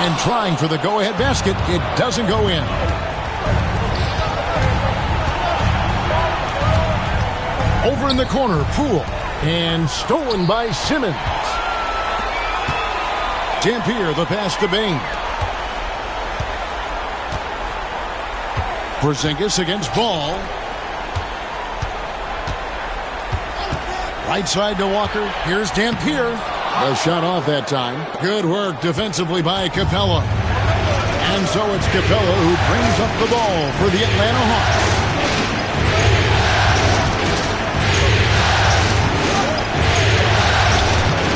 And trying for the go-ahead basket. It doesn't go in. Over in the corner, Poole. And stolen by Simmons. Dampier, the pass to Bain. Porzingis against Ball. Right side to Walker. Here's Dampier. The shot off that time. Good work defensively by Capella. And so it's Capella who brings up the ball for the Atlanta Hawks.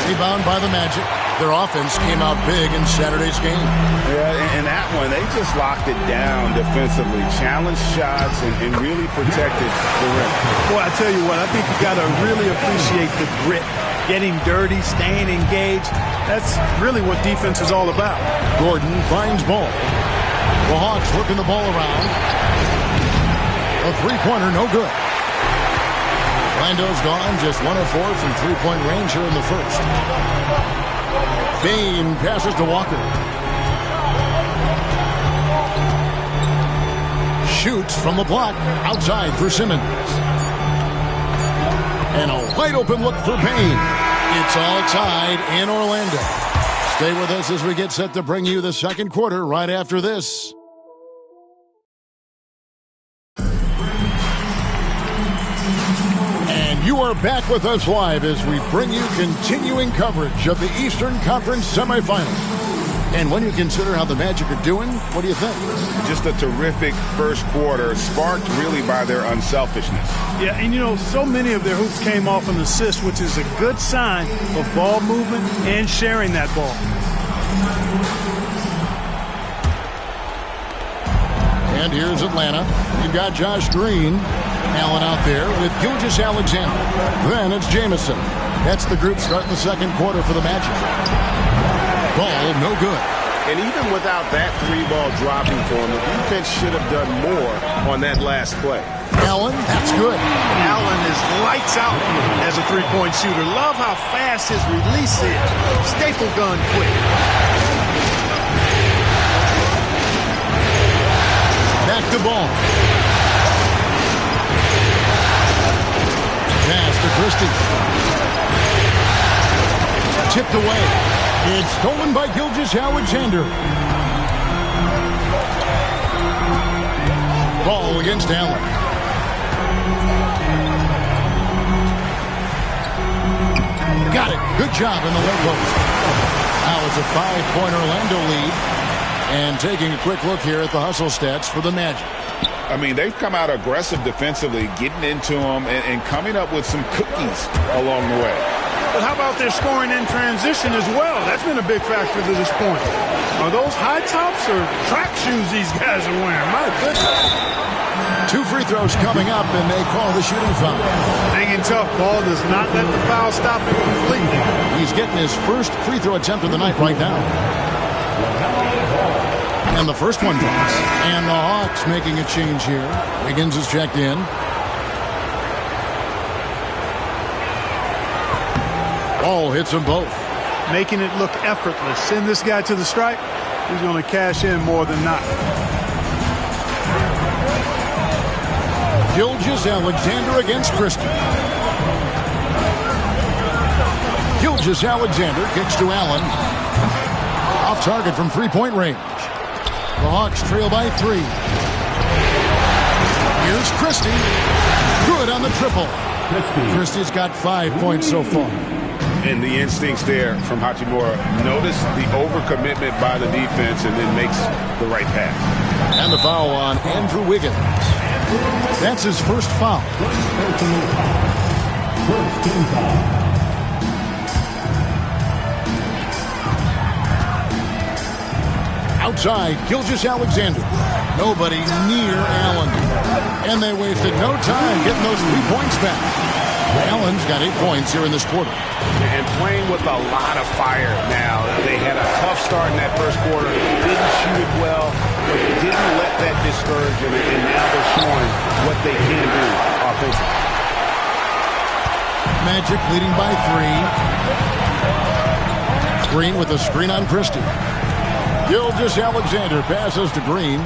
Rebound by the Magic. Their offense came out big in Saturday's game. Yeah, in that one, they just locked it down defensively, challenged shots, and really protected the rim. Boy, I tell you what, I think you got to really appreciate the grit. Getting dirty, staying engaged. That's really what defense is all about. Gordon finds Ball. The Hawks working the ball around. A three-pointer, no good. Orlando's gone, just 1 of 4 from three-point range here in the first. Bain passes to Walker. Shoots from the block, outside for Simmons. And a wide-open look for Bain. It's all tied in Orlando. Stay with us as we get set to bring you the second quarter right after this. You are back with us live as we bring you continuing coverage of the Eastern Conference semifinals. And when you consider how the Magic are doing, what do you think? Just a terrific first quarter, sparked really by their unselfishness. Yeah, and you know, so many of their hoops came off an assist, which is a good sign of ball movement and sharing that ball. And here's Atlanta. You've got Josh Green. Allen out there with Gilgeous-Alexander. Then it's Jamison. That's the group starting the second quarter for the Magic. Ball, no good. And even without that three-ball dropping for him, the defense should have done more on that last play. Allen, that's good. Allen is lights out as a three-point shooter. Love how fast his release is. Staple gun quick. Back to Ball. Pass to Christie. Tipped away. It's stolen by Gilgeous-Alexander. Ball against Allen. Got it. Good job in the low post. Now it's a 5-point Orlando lead. And taking a quick look here at the hustle stats for the Magic. I mean, they've come out aggressive defensively, getting into them and coming up with some cookies along the way. But how about their scoring in transition as well? That's been a big factor to this point. Are those high tops or track shoes these guys are wearing? My goodness. 2 free throws coming up, and they call the shooting foul. Hanging tough. Ball does not let the foul stop him completely. He's getting his first free throw attempt of the night right now. And the first one drops. And the Hawks making a change here. Wiggins is checked in. Ball hits them both. Making it look effortless. Send this guy to the stripe. He's going to cash in more than not. Gilgeous-Alexander against Christie. Gilgeous-Alexander kicks to Allen. Off target from three-point range. The Hawks trail by 3. Here's Christie. Good on the triple. Christie's got 5 points so far. And the instincts there from Hachimura. Notice the overcommitment by the defense and then makes the right pass. And the foul on Andrew Wiggins. That's his first foul. Outside, Gilgeous-Alexander. Nobody near Allen. And they wasted no time getting those 3 points back. Allen's got 8 points here in this quarter. And playing with a lot of fire now. They had a tough start in that first quarter. Didn't shoot it well, but didn't let that discourage them. And now they're showing what they can do offensively. Magic leading by 3. Green with a screen on Christie. Gilgeous-Alexander passes to Green.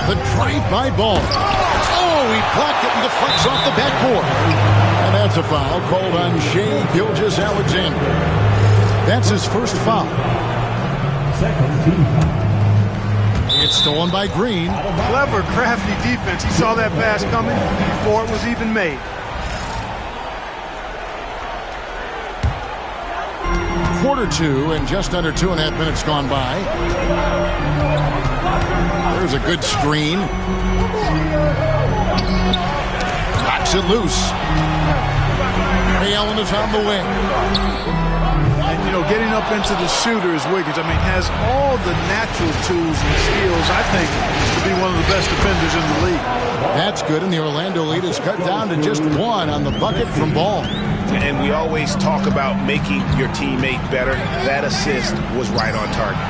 The drive-by ball. Oh, he blocked it and deflects off the backboard. And that's a foul called on Shai Gilgeous-Alexander. That's his first foul. Second team foul. It's stolen by Green. Clever, crafty defense. He saw that pass coming before it was even made. Quarter two and just under 2.5 minutes gone by. There's a good screen. Knocks it loose. Ray Allen is on the wing. And, you know, getting up into the shooter is Wiggins. I mean, has all the natural tools and skills, I think, to be one of the best defenders in the league. That's good, and the Orlando lead is cut down to just one on the bucket from Ball. And we always talk about making your teammate better. That assist was right on target.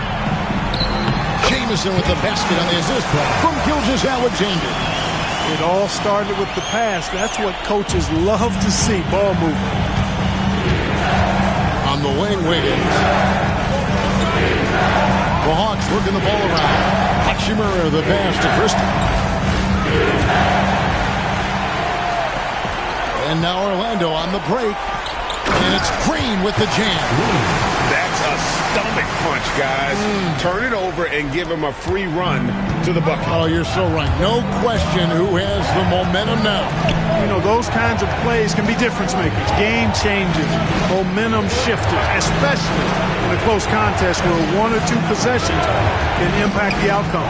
Jamison with the basket on the assist from Gilgeous-Alexander. It all started with the pass. That's what coaches love to see, ball movement. On the wing, Wiggins. The Hawks working the ball around. Hachimura the pass to Christie. And now Orlando on the break. And it's Green with the jam. That's a stomach punch, guys. Turn it over and give him a free run to the bucket. Oh, you're so right. No question who has the momentum now. You know, those kinds of plays can be difference makers, game changers, momentum shifters, especially in a close contest where one or two possessions can impact the outcome.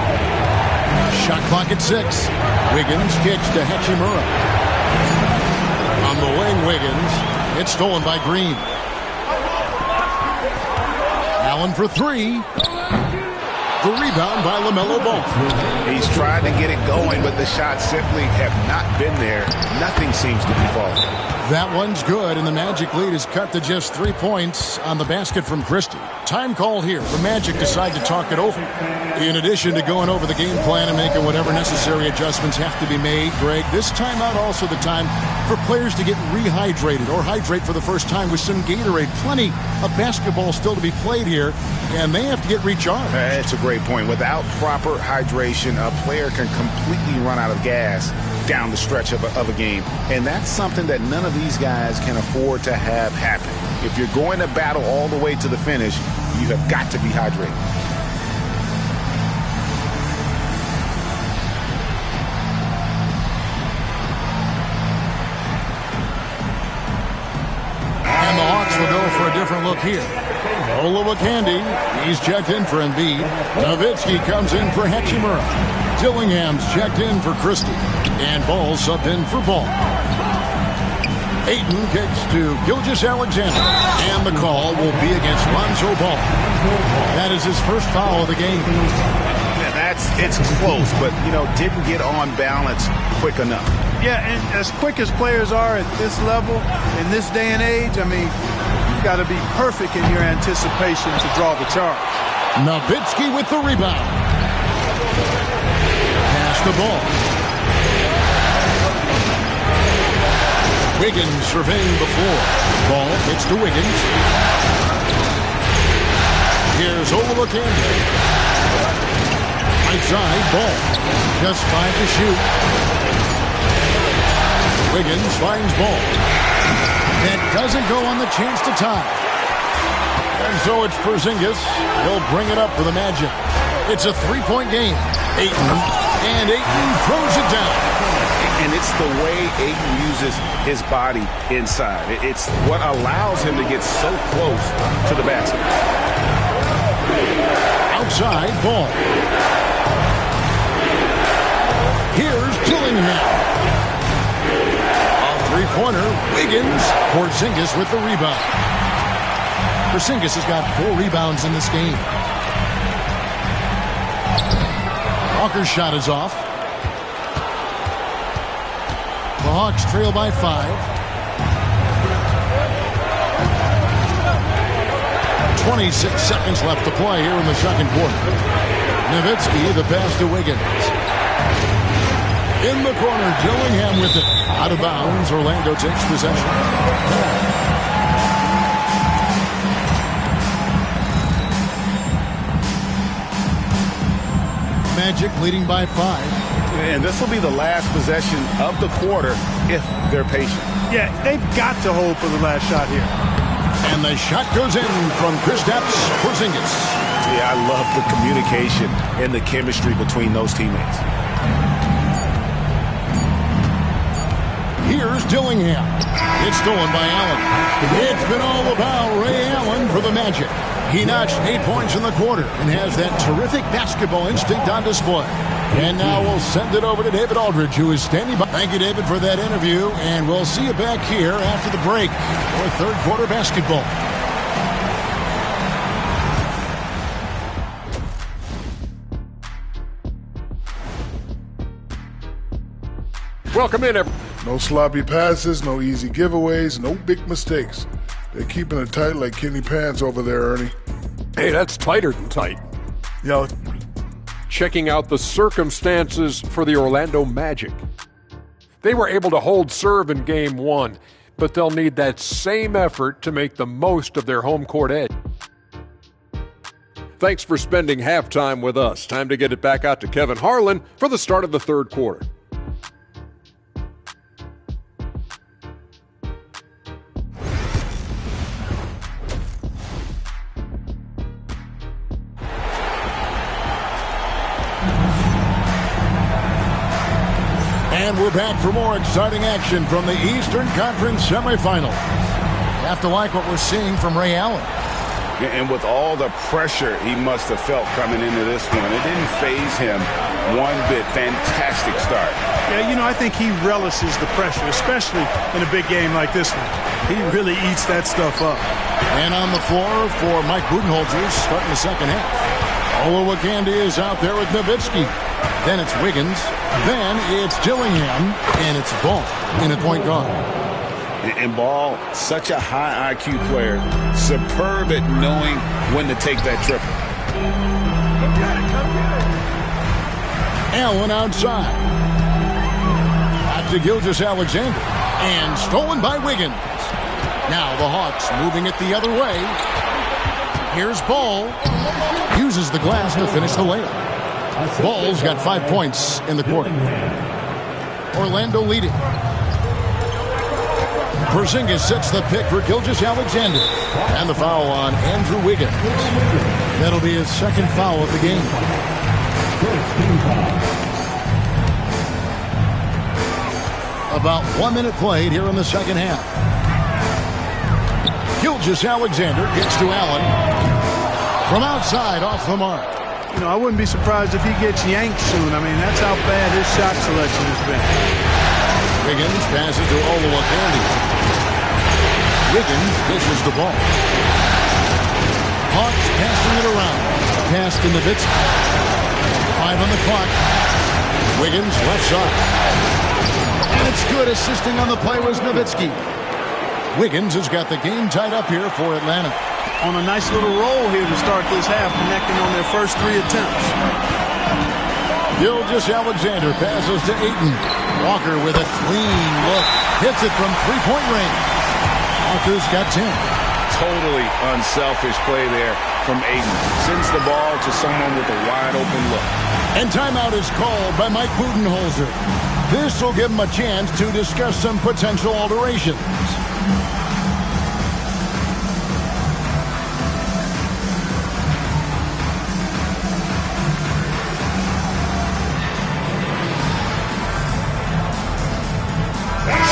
Shot clock at 6. Wiggins kicks to Hachimura. On the wing, Wiggins. It's stolen by Green. Allen for 3. The rebound by LaMelo Ball. He's tried to get it going, but the shots simply have not been there. Nothing seems to be falling. That one's good, and the Magic lead is cut to just 3 points on the basket from Christie. Time called here. The Magic decide to talk it over. In addition to going over the game plan and making whatever necessary adjustments have to be made, Greg, this timeout also the time for players to get rehydrated or hydrate for the first time with some Gatorade. Plenty of basketball still to be played here, and they have to get recharged. That's a great point. Without proper hydration, a player can completely run out of gas down the stretch of a game. And that's something that none of these guys can afford to have happen. If you're going to battle all the way to the finish, you have got to be hydrated. And the Hawks will go for a different look here. Olowokandi, he's checked in for Embiid. Nowitzki comes in for Hachimura. Dillingham's checked in for Christie. And Ball subbed in for Ball. Ayton kicks to Gilgeous-Alexander. And the call will be against Lonzo Ball. That is his first foul of the game. It's close, but, didn't get on balance quick enough. Yeah, and as quick as players are at this level, in this day and age, I mean, you've got to be perfect in your anticipation to draw the charge. Nowitzki with the rebound. Pass the ball. Wiggins surveying the floor. Ball hits to Wiggins. Here's Olowokandi. Outside Ball. Just 5 to shoot. Wiggins finds Ball. That doesn't go on the chance to tie. And so it's Porzingis. He'll bring it up for the Magic. It's a 3-point game. Ayton. And Ayton throws it down. And it's the way Ayton uses his body inside. It's what allows him to get so close to the basket. Outside Ball. Here's Dillingham. A three-pointer. Wiggins. Porzingis with the rebound. Porzingis has got 4 rebounds in this game. Walker's shot is off. The Hawks trail by 5. 26 seconds left to play here in the second quarter. Nowitzki, the pass to Wiggins. In the corner, Dillingham with it. Out of bounds, Orlando takes possession. Magic leading by 5. And this will be the last possession of the quarter if they're patient. Yeah, they've got to hold for the last shot here. And the shot goes in from Kristaps Porzingis. Yeah, I love the communication and the chemistry between those teammates. Here's Dillingham. It's stolen by Allen. It's been all about Ray Allen for the Magic. He notched 8 points in the quarter and has that terrific basketball instinct on display. And now we'll send it over to David Aldridge, who is standing by. Thank you, David, for that interview. And we'll see you back here after the break for third quarter basketball. Welcome in, everyone. No sloppy passes, no easy giveaways, no big mistakes. They're keeping it tight like Kenny Pants over there, Ernie. Hey, that's tighter than tight. Yo, Checking out the circumstances for the Orlando Magic. They were able to hold serve in Game 1, but they'll need that same effort to make the most of their home court edge. Thanks for spending halftime with us. Time to get it back out to Kevin Harlan for the start of the third quarter. And we're back for more exciting action from the Eastern Conference semifinals. Have to like what we're seeing from Ray Allen. And with all the pressure he must have felt coming into this one, it didn't faze him one bit. Fantastic start. Yeah, you know, I think he relishes the pressure, especially in a big game like this one. He really eats that stuff up. And on the floor for Mike Budenholzer starting the second half. Olowokandi is out there with Nowitzki. Then it's Wiggins. Then it's Dillingham. And it's Ball in at point guard. And Ball, such a high IQ player, superb at knowing when to take that triple. Allen outside. Back to Gilgeous-Alexander. And stolen by Wiggins. Now the Hawks moving it the other way. Here's Ball. Uses the glass to finish the layup. Ball's got 5 points in the quarter. Orlando leading. Porzingis sets the pick for Gilgeous-Alexander. And the foul on Andrew Wiggins. That'll be his second foul of the game. About 1 minute played here in the second half. Gilgeous-Alexander gets to Allen. From outside, off the mark. You know, I wouldn't be surprised if he gets yanked soon. I mean, that's how bad his shot selection has been. Wiggins passes to Olowokandi. Wiggins dishes the ball. Hawks passing it around. Pass to Nowitzki. 5 on the clock. Wiggins left side. And it's good. Assisting on the play was Nowitzki. Wiggins has got the game tied up here for Atlanta. On a nice little roll here to start this half, connecting on their first 3 attempts. Gilgeous-Alexander passes to Ayton. Walker with a clean look. Hits it from three-point range. Walker's got 10. Totally unselfish play there from Ayton. Sends the ball to someone with a wide-open look. And timeout is called by Mike Budenholzer. This will give him a chance to discuss some potential alterations.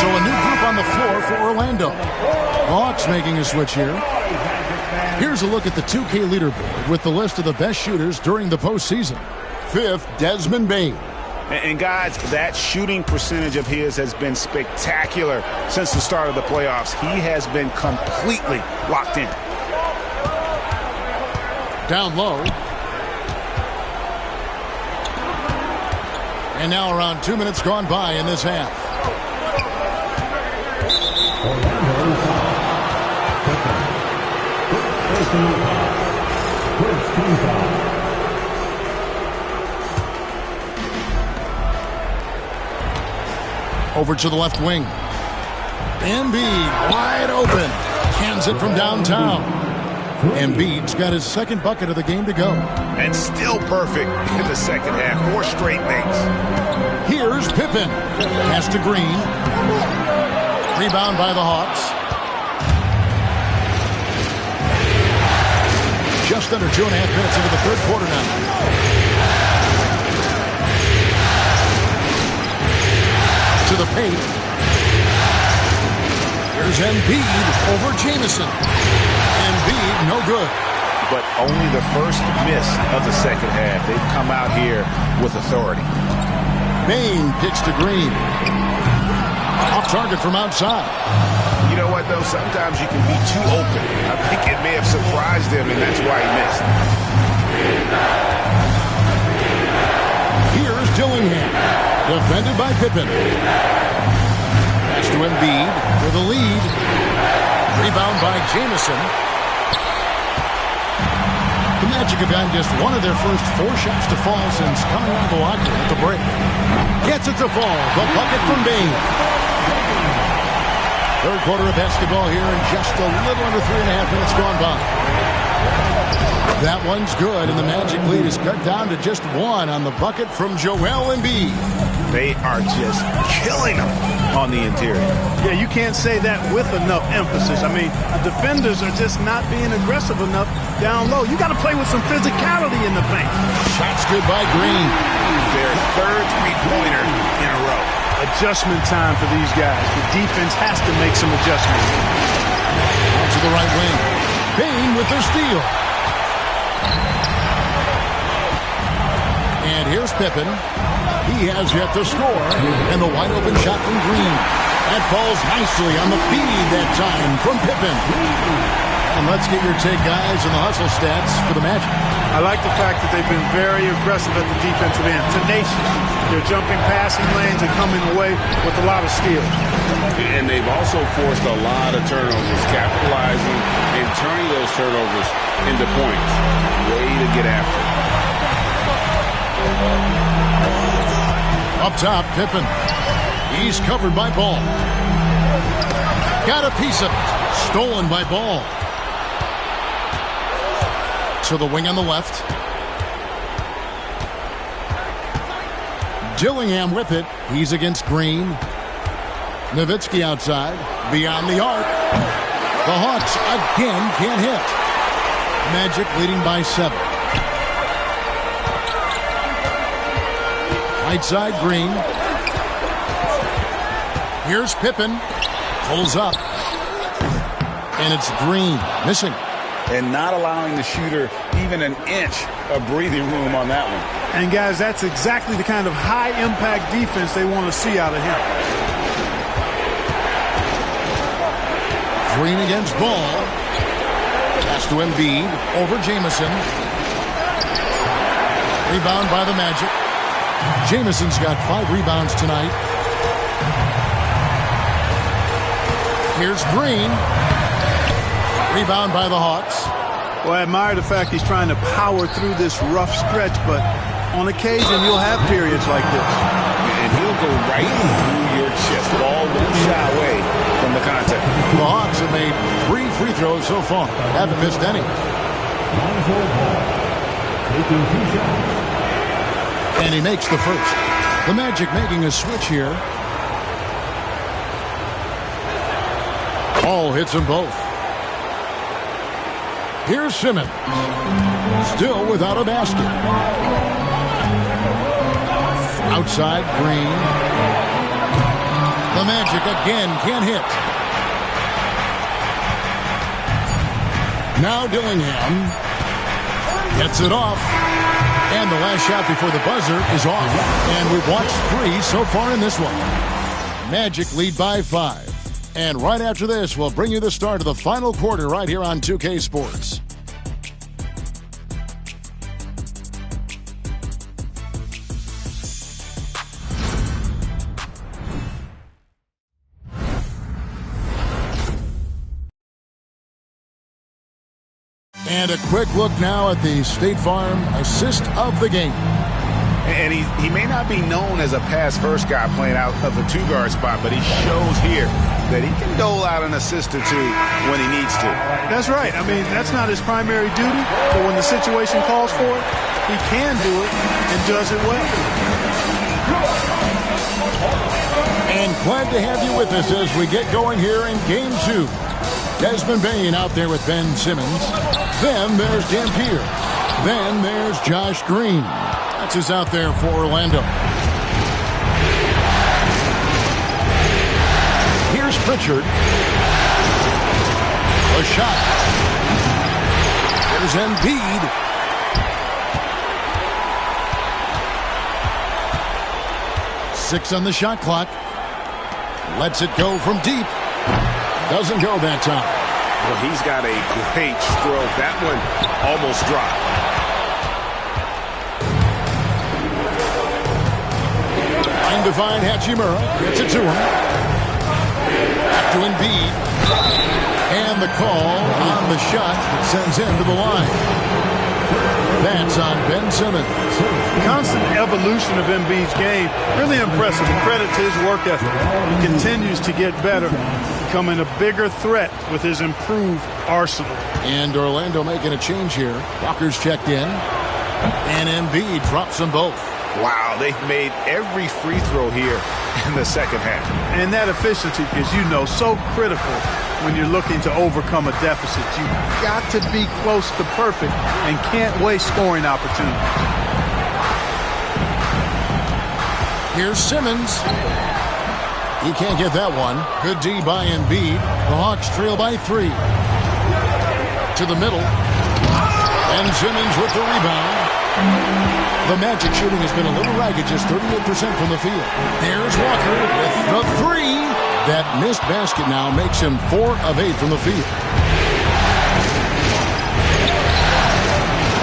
So a new group on the floor for Orlando. Hawks making a switch here. Here's a look at the 2K leaderboard with the list of the best shooters during the postseason. 5th, Desmond Bane. And guys, that shooting percentage of his has been spectacular since the start of the playoffs. He has been completely locked in. Down low. And now around 2 minutes gone by in this half. Over to the left wing. Embiid wide open. Cans it from downtown. Embiid's got his second bucket of the game to go. And still perfect in the second half. 4 straight makes. Here's Pippen. Pass to Green. Rebound by the Hawks. Just under 2.5 minutes into the third quarter now. To the paint. Here's Embiid over Jamison. Embiid, no good. But only the first miss of the second half. They've come out here with authority. Bain kicks to Green. Off target from outside. You know what, though? Sometimes you can be too open. I think it may have surprised him, and that's why he missed. Here's Dillingham. Defended by Pippen. Pass to Embiid for the lead. Rebound by Jamison. The Magic have gotten just one of their first 4 shots to fall since coming out of the locker room at the break. Gets it to fall. The bucket from Bain. Third quarter of basketball here and just a little under 3.5 minutes gone by. That one's good, and the Magic lead is cut down to just 1 on the bucket from Joel Embiid. They are just killing them on the interior. Yeah, you can't say that with enough emphasis. I mean, the defenders are just not being aggressive enough down low. You got to play with some physicality in the paint. Shots good by Green. Their third three-pointer in a row. Adjustment time for these guys. The defense has to make some adjustments. Out to the right wing. Bain with their steal. And here's Pippen. He has yet to score. And the wide open shot from Green. That falls nicely on the feed that time from Pippen. And let's get your take, guys, on the hustle stats for the Magic. I like the fact that they've been very aggressive at the defensive end. Tenacious. They're jumping passing lanes and coming away with a lot of steals. And they've also forced a lot of turnovers, capitalizing and turning those turnovers into points. Way to get after it. Up top, Pippen. He's covered by Ball. Got a piece of it. Stolen by Ball. To the wing on the left. Dillingham with it. He's against Green. Nowitzki outside. Beyond the arc. The Hawks again can't hit. Magic leading by 7. Right side, Green. Here's Pippen. Pulls up. And it's Green. Missing. And not allowing the shooter even an inch of breathing room on that one. And, guys, that's exactly the kind of high-impact defense they want to see out of him. Green against Ball. Pass to Embiid. Over Jamison. Rebound by the Magic. Jamison's got 5 rebounds tonight. Here's Green. Rebound by the Hawks. Well, I admire the fact he's trying to power through this rough stretch, but on occasion you'll have periods like this. And he'll go right through your chest. Ball won't shy away from the contact. The Hawks have made 3 free throws so far. Haven't missed any. And he makes the first. The Magic making a switch here. Ball hits them both. Here's Simmons. Still without a basket. Outside, Green. The Magic again can't hit. Now Dillingham gets it off. And the last shot before the buzzer is off. And we've watched 3 so far in this one. Magic lead by 5. And right after this, we'll bring you the start of the final quarter right here on 2K Sports. And a quick look now at the State Farm assist of the game. And he may not be known as a pass-first guy playing out of the two-guard spot, but he shows here that he can dole out an assist or two when he needs to. That's right. I mean, that's not his primary duty, but when the situation calls for it, he can do it and does it well. And glad to have you with us as we get going here in Game 2. Desmond Bane out there with Ben Simmons. Then there's Dampier. Then there's Josh Green. That's who's out there for Orlando. Here's Pritchard. A shot. There's Embiid. Six on the shot clock. Lets it go from deep. Doesn't go that time. Well, he's got a great stroke. That one almost dropped. Trying to find Hachimura. Gets it to him. Back to Embiid. And the call on the shot that sends him to the line. That's on Ben Simmons. Constant evolution of Embiid's game. Really impressive. And credit to his work ethic. He continues to get better, becoming a bigger threat with his improved arsenal. And Orlando making a change here. Walker's checked in. And Embiid drops them both. Wow, they've made every free throw here in the second half. And that efficiency is, so critical when you're looking to overcome a deficit. You've got to be close to perfect and can't waste scoring opportunities. Here's Simmons. He can't get that one. Good D by Embiid. The Hawks trail by 3. To the middle. And Simmons with the rebound. The Magic shooting has been a little ragged, just 38% from the field. There's Walker with the 3. That missed basket now makes him 4 of 8 from the field.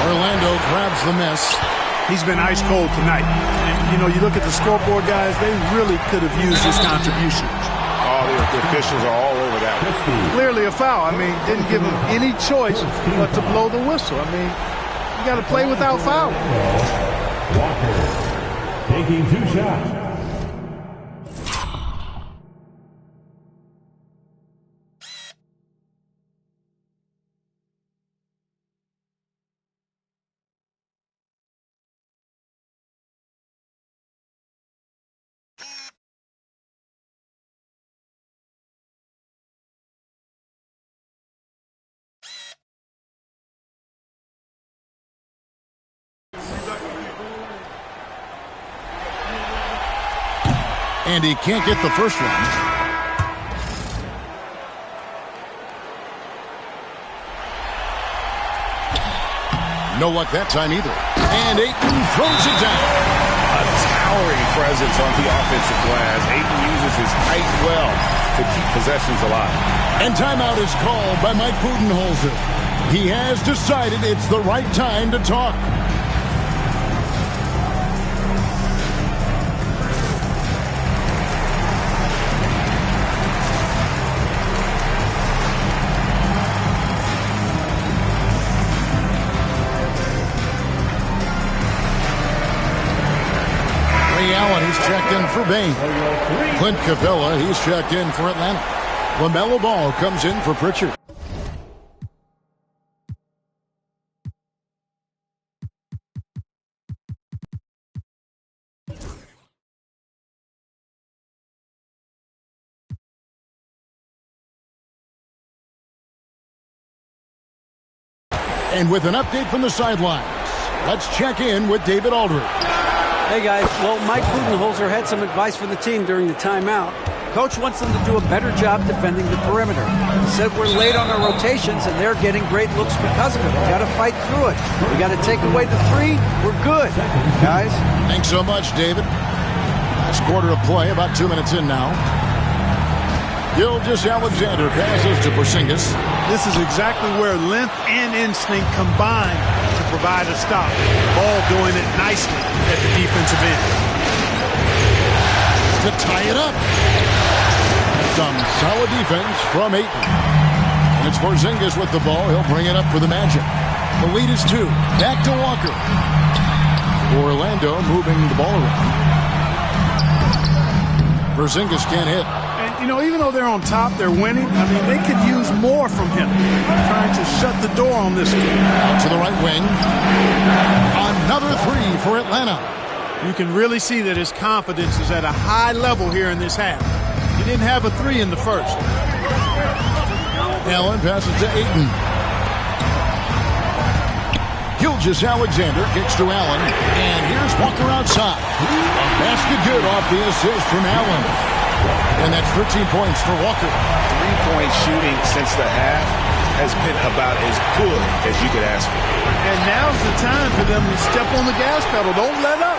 Orlando grabs the miss. He's been ice cold tonight. And, you look at the scoreboard, guys, they really could have used his contributions. Oh, the officials are all over that one. Clearly a foul. Didn't give him any choice but to blow the whistle. You got to play without foul. Walker taking 2 shots. And he can't get the first one. No luck that time either. And Ayton throws it down. A towering presence on the offensive glass. Ayton uses his height well to keep possessions alive. And timeout is called by Mike Budenholzer. He has decided it's the right time to talk. He's checked in for Bane. Clint Capella, he's checked in for Atlanta. LaMelo Ball comes in for Pritchard. And with an update from the sidelines, let's check in with David Aldridge. Hey guys, well, Mike Budenholzer had some advice for the team during the timeout. Coach wants them to do a better job defending the perimeter. He said we're late on our rotations and they're getting great looks because of it. We got to fight through it. We got to take away the 3. We're good, guys. Thanks so much, David. Last quarter of play, about 2 minutes in now. Gilgeous-Alexander passes to Porzingis. This is exactly where length and instinct combine to provide a stop. Ball doing it nicely at the defensive end. To tie it up. Some solid defense from Ayton. And it's Porzingis with the ball. He'll bring it up for the Magic. The lead is 2. Back to Walker. Orlando moving the ball around. Porzingis can't hit. And, even though they're on top, they're winning. I mean, they could use more from him. Trying to shut the door on this one. Out to the right wing. Another three for Atlanta. You can really see that his confidence is at a high level here in this half. He didn't have a three in the first. Allen passes to Ayton. Gilgeous-Alexander kicks to Allen. And here's Walker outside. A basket good off the assist from Allen. And that's 13 points for Walker. Three-point shooting since the half has been about as good as you could ask for. And now's the time for them to step on the gas pedal. Don't let up.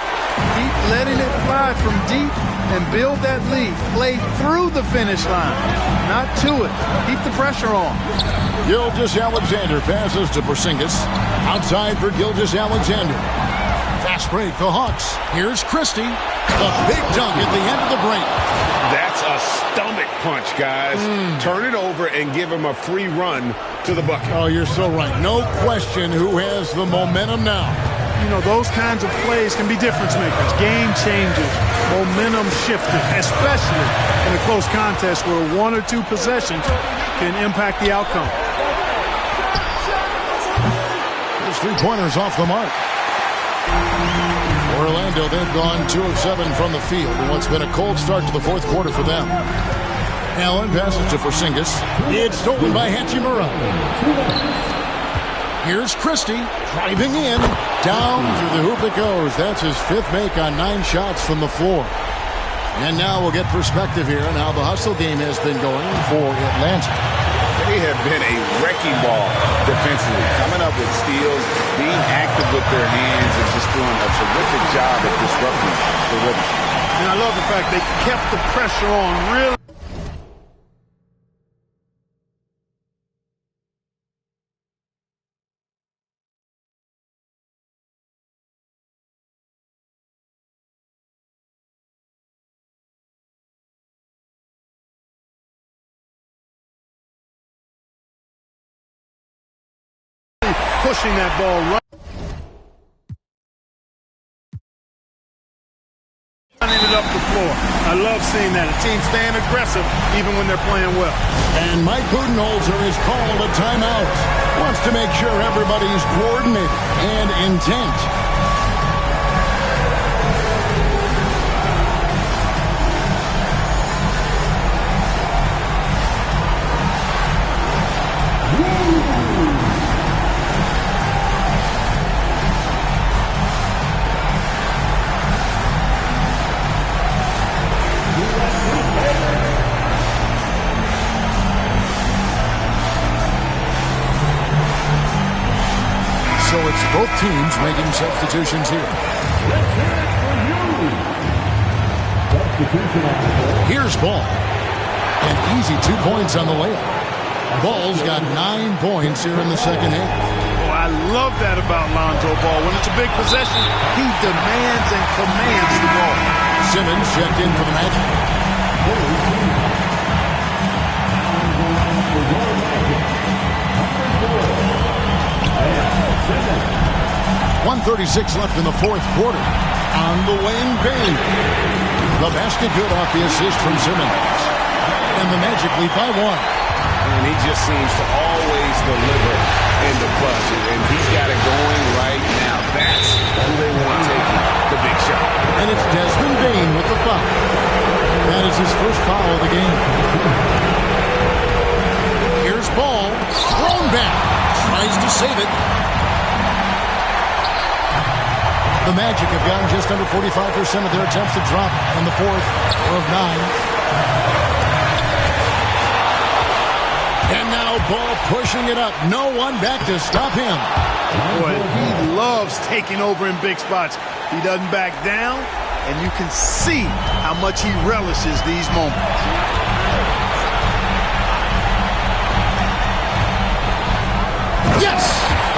Keep letting it fly from deep and build that lead. Play through the finish line, not to it. Keep the pressure on. Gilgeous-Alexander passes to Porzingis. Outside for Gilgeous-Alexander. Fast break, the Hawks. Here's Christie. A big dunk at the end of the break. That's a stomach punch, guys. Turn it over and give him a free run to the bucket. Oh, you're so right. No question who has the momentum now. Those kinds of plays can be difference makers, game changers, momentum shifters, especially in a close contest where one or two possessions can impact the outcome. There's 3-pointers off the mark. Orlando, they've gone 2 of 7 from the field in what's been a cold start to the fourth quarter for them. Allen passes to Porzingis. It's stolen by Hachimura. Here's Christie driving in. Down through the hoop it goes. That's his 5th make on 9 shots from the floor. And now we'll get perspective here on how the hustle game has been going for Atlanta. They have been a wrecking ball defensively, coming up with steals, being active with their hands, and just doing a terrific job at disrupting the rhythm. And I love the fact they kept the pressure on really. Pushing that ball right. Running it up the floor. I love seeing that. A team staying aggressive even when they're playing well. And Mike Budenholzer is called a timeout. Wants to make sure everybody's coordinated and intent. So it's both teams making substitutions here. Here's Ball. An easy 2 points on the layup. Ball's got 9 points here in the second half. Oh, I love that about Lonzo Ball. When it's a big possession, he demands and commands the ball. Simmons checked in for the Magic. 1:36 left in the fourth quarter. On the Wayne Payne. The basket good off the assist from Simmons. And the Magic lead by 1. And he just seems to always deliver in the clutch. And he's got it going right now. That's who they want taking the big shot. And it's Desmond Bane with the foul. That is his first foul of the game. Here's Ball. Thrown back. Tries to save it. The Magic have gotten just under 45% of their attempts to drop in the fourth of 9. And now Ball pushing it up. No one back to stop him. Boy, he loves taking over in big spots. He doesn't back down, and you can see how much he relishes these moments. Yes!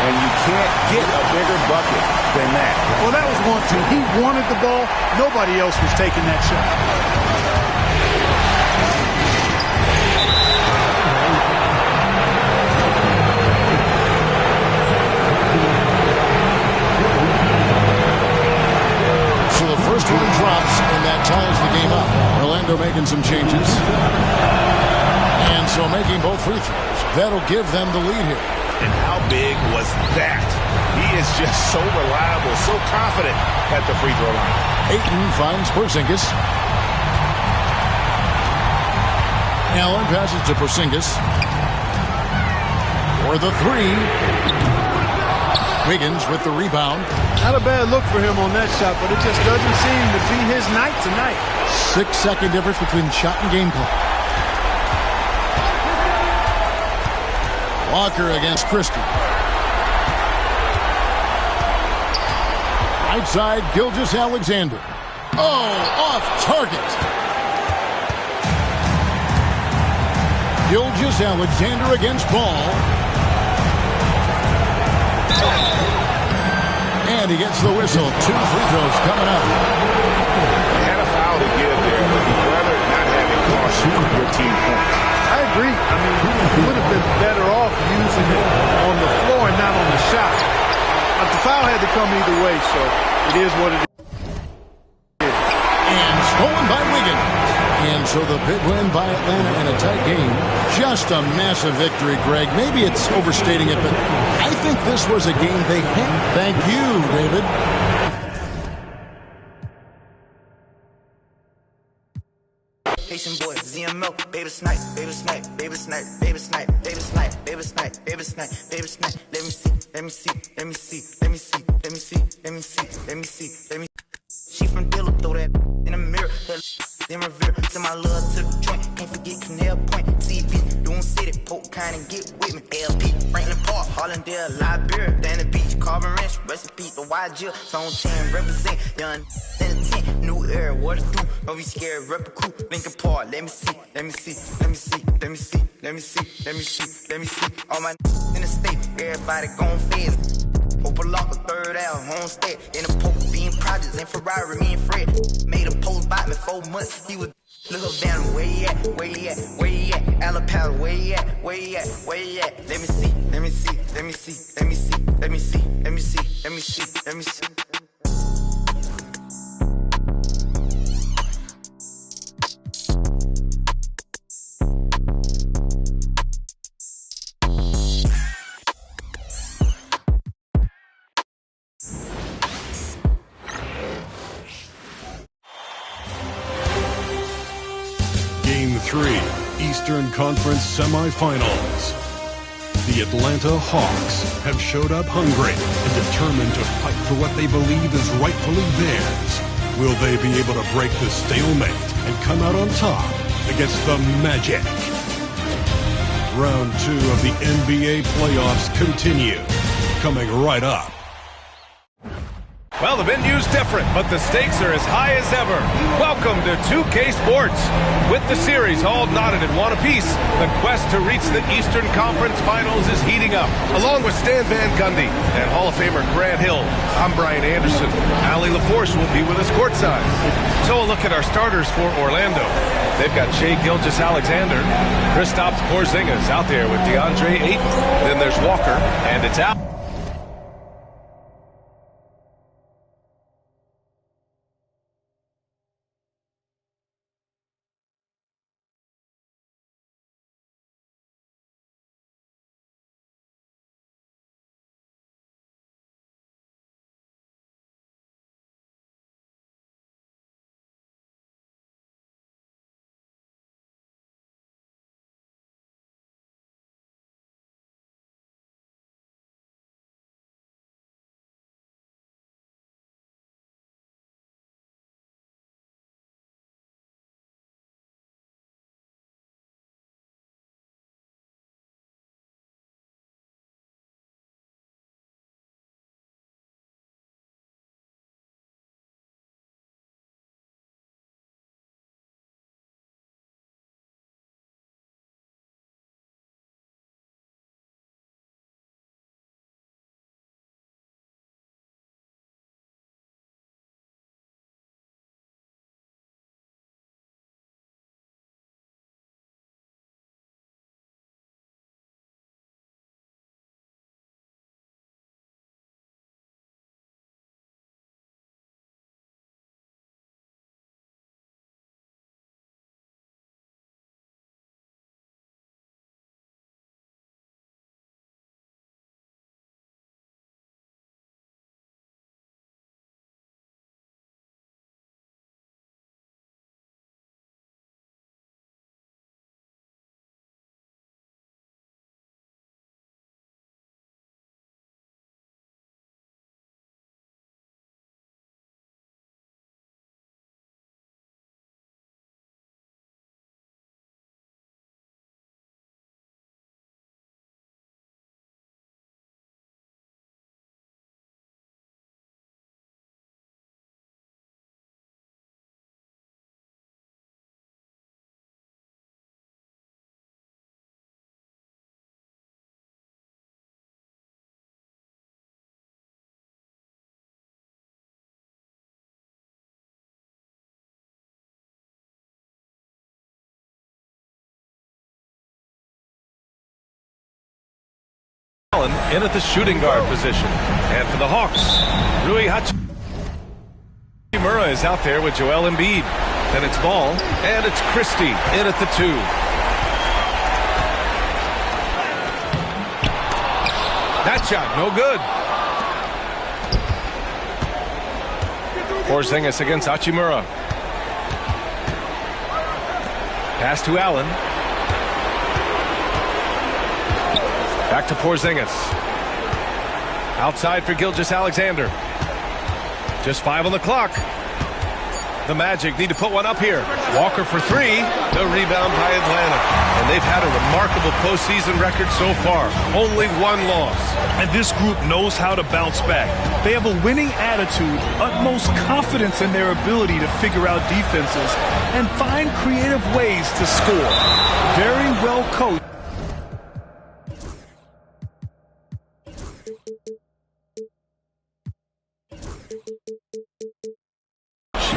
And you can't get a bigger bucket than that. Well, that was 1-2. He wanted the ball. Nobody else was taking that shot. some changes. And so making both free throws. That'll give them the lead here. And how big was that? He is just so reliable, so confident at the free throw line. Ayton finds Porzingis. Allen passes to Porzingis. For the three. Wiggins with the rebound. Not a bad look for him on that shot, but it just doesn't seem to be his night tonight. 6-second difference between shot and game clock. Walker against Christie. Right side, Gilgeous-Alexander. Oh, off target. Gilgeous-Alexander against Ball. And he gets the whistle. 2 free throws coming up. They had a foul to give there, but you'd rather not have it cost your team points. I agree. I mean, he would have been better off using it on the floor and not on the shot. But the foul had to come either way, so it is what it is. And stolen by Wiggins. And so the big win by Atlanta in a tight game. Just a massive victory, Greg. Maybe it's overstating it, but I think this was a game they had. Thank you, David. Haitian boy, ZML, baby snipe, baby snipe, baby snipe, baby snipe, baby snipe, baby snipe, baby snipe, baby snipe. Let me see, let me see, let me see, let me see, let me see, let me see, let me see, let me. She from Dilla, throw that in the mirror, then revere. Send my love to the joint, can't forget Canal Point, CB, doing city, poke kind and get with me. LP, Franklin Park, Harlandale, Liberia, Danny Beach, Carvin Ranch, recipe, the YG, Zone 10, represent, young in the tent, new era, what to do, don't be scared, rep a crew, Lincoln Park, let me see, let me see, let me see, let me see, let me see, let me see, let me see, all my in the state, everybody gon' fizz. Opalock, a third out, homestead. In the Pope being projects and Ferrari, me and Fred. Made a post by me 4 months. He was little down, where he at? Where he at? Where he at? Alabama, where he at? Where he at? Where he at? Let me see, let me see, let me see, let me see, let me see, let me see, let me see, let me see. Game 3, Eastern Conference Semifinals. The Atlanta Hawks have showed up hungry and determined to fight for what they believe is rightfully theirs. Will they be able to break the stalemate and come out on top against the Magic? Round 2 of the NBA playoffs continue, coming right up. Well, the venue's different, but the stakes are as high as ever. Welcome to 2K Sports. With the series all knotted in one apiece, the quest to reach the Eastern Conference Finals is heating up. Along with Stan Van Gundy and Hall of Famer Grant Hill, I'm Brian Anderson. Allie LaForce will be with us courtside. So a look at our starters for Orlando. They've got Shai Gilgeous-Alexander, Kristaps Porzingis out there with DeAndre Ayton. Then there's Walker, and it's out. in at the shooting guard position. And for the Hawks, Rui Hachimura is out there with Joel Embiid. Then it's Ball, and it's Christie in at the 2. That shot, no good. Porzingis against Hachimura. Pass to Allen. Back to Porzingis. Outside for Gilgeous-Alexander. Just 5 on the clock. The Magic need to put one up here. Walker for 3. The rebound by Atlanta. And they've had a remarkable postseason record so far. Only 1 loss. And this group knows how to bounce back. They have a winning attitude, utmost confidence in their ability to figure out defenses, and find creative ways to score. Very well coached.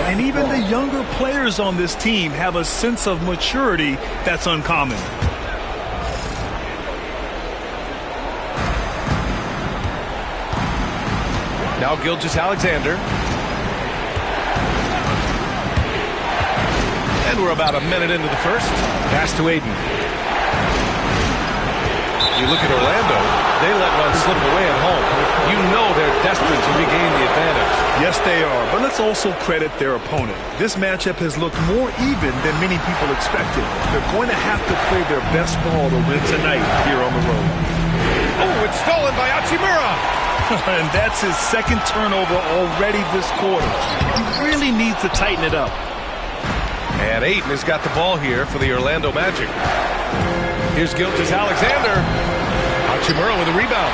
And even the younger players on this team have a sense of maturity that's uncommon. Now Gilgeous-Alexander. And we're about a minute into the first. Pass to Aiden. You look at Orlando, they let one slip away at home. You know they're desperate to regain the advantage. Yes, they are, but let's also credit their opponent. This matchup has looked more even than many people expected. They're going to have to play their best ball to win tonight here on the road. Oh, it's stolen by Hachimura. And that's his second turnover already this quarter. He really needs to tighten it up. And Ayton has got the ball here for the Orlando Magic. Here's Gilgeous-Alexander. Hachimura with a rebound.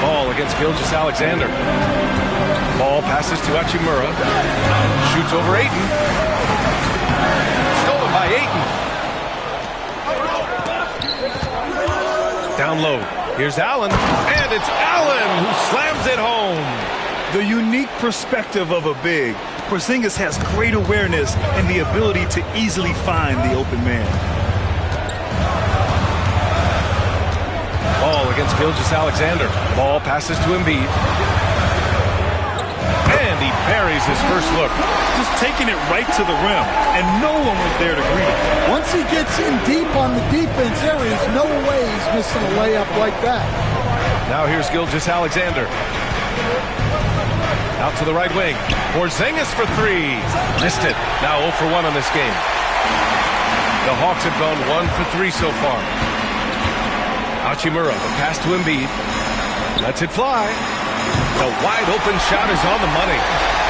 Ball against Gilgeous-Alexander. Ball passes to Hachimura. Shoots over Ayton. Stolen by Ayton. Down low. Here's Allen. And it's Allen who slams it home. The unique perspective of a big. Porzingis has great awareness and the ability to easily find the open man. Ball against Gilgeous-Alexander. Ball passes to Embiid. And he buries his first look. Just taking it right to the rim, and no one was there to greet him. Once he gets in deep on the defense, there is no way he's missing a layup like that. Now here's Gilgeous-Alexander. Out to the right wing. Porzingis for 3. Missed it. Now 0 for 1 on this game. The Hawks have gone 1 for 3 so far. Hachimura, the pass to Embiid. Lets it fly. The wide open shot is on the money.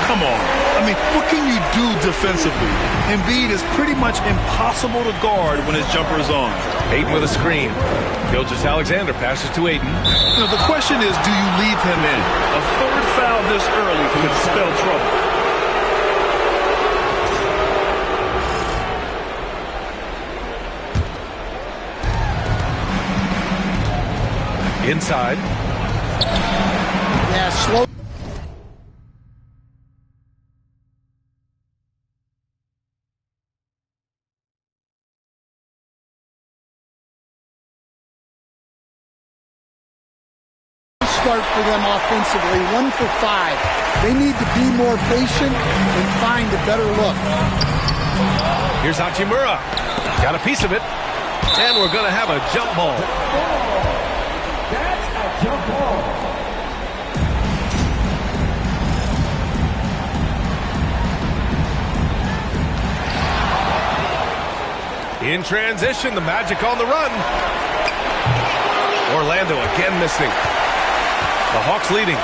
Come on. I mean, what can you do defensively? Embiid is pretty much impossible to guard when his jumper is on. Ayton with a screen. Gilgeous-Alexander passes to Ayton. You know, the question is, do you leave him in? A third foul this early could spell trouble. Inside. Yeah, slow. Start for them offensively, 1 for 5. They need to be more patient and find a better look. Here's Hachimura. Got a piece of it. And we're going to have a jump ball. That's a jump ball. In transition, the Magic on the run. Orlando again missing. The Hawks leading.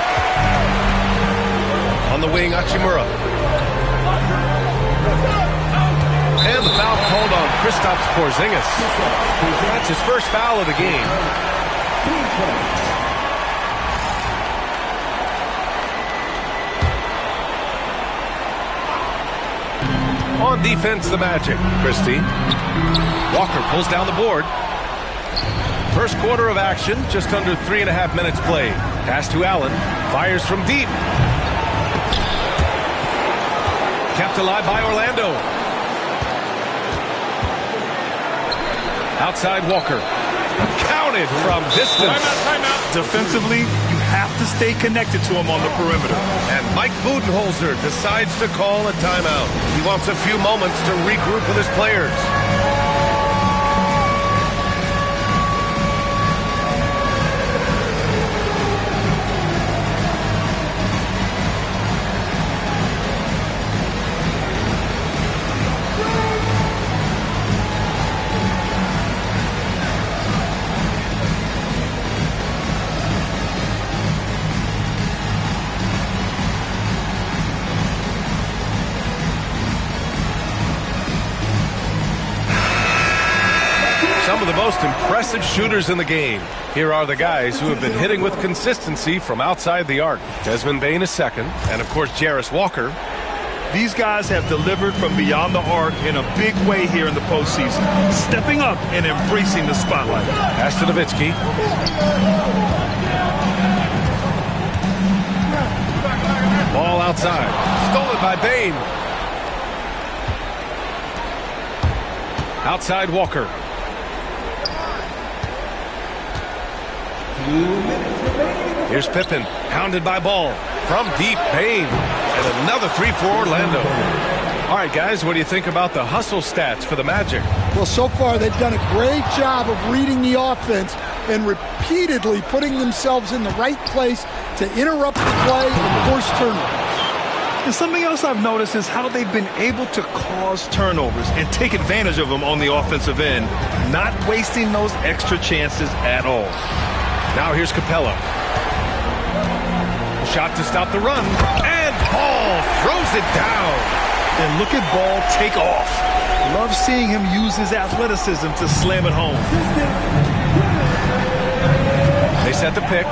On the wing, Hachimura. And the foul called on Kristaps Porzingis. That's his first foul of the game. On defense, the Magic. Christie. Walker pulls down the board. First quarter of action, just under 3.5 minutes played. Pass to Allen. Fires from deep. Kept alive by Orlando. Outside Walker. Counted from distance. Timeout. Defensively, you have to stay connected to him on the perimeter. And Mike Budenholzer decides to call a timeout. He wants a few moments to regroup with his players. Some of the most impressive shooters in the game. Here are the guys who have been hitting with consistency from outside the arc. Desmond Bane is second, and of course Jarris Walker. These guys have delivered from beyond the arc in a big way here in the postseason, stepping up and embracing the spotlight. Pass to Nowitzki. Ball outside. Stolen by Bane. Outside Walker. Here's Pippen, hounded by Ball. From deep, Bane. And another three for Orlando. All right, guys, what do you think about the hustle stats for the Magic? Well, so far they've done a great job of reading the offense and repeatedly putting themselves in the right place to interrupt the play and force turnovers. And something else I've noticed is how they've been able to cause turnovers and take advantage of them on the offensive end, not wasting those extra chances at all. Now here's Capella. Shot to stop the run. And Ball throws it down. And look at Ball take off. Love seeing him use his athleticism to slam it home. They set the pick.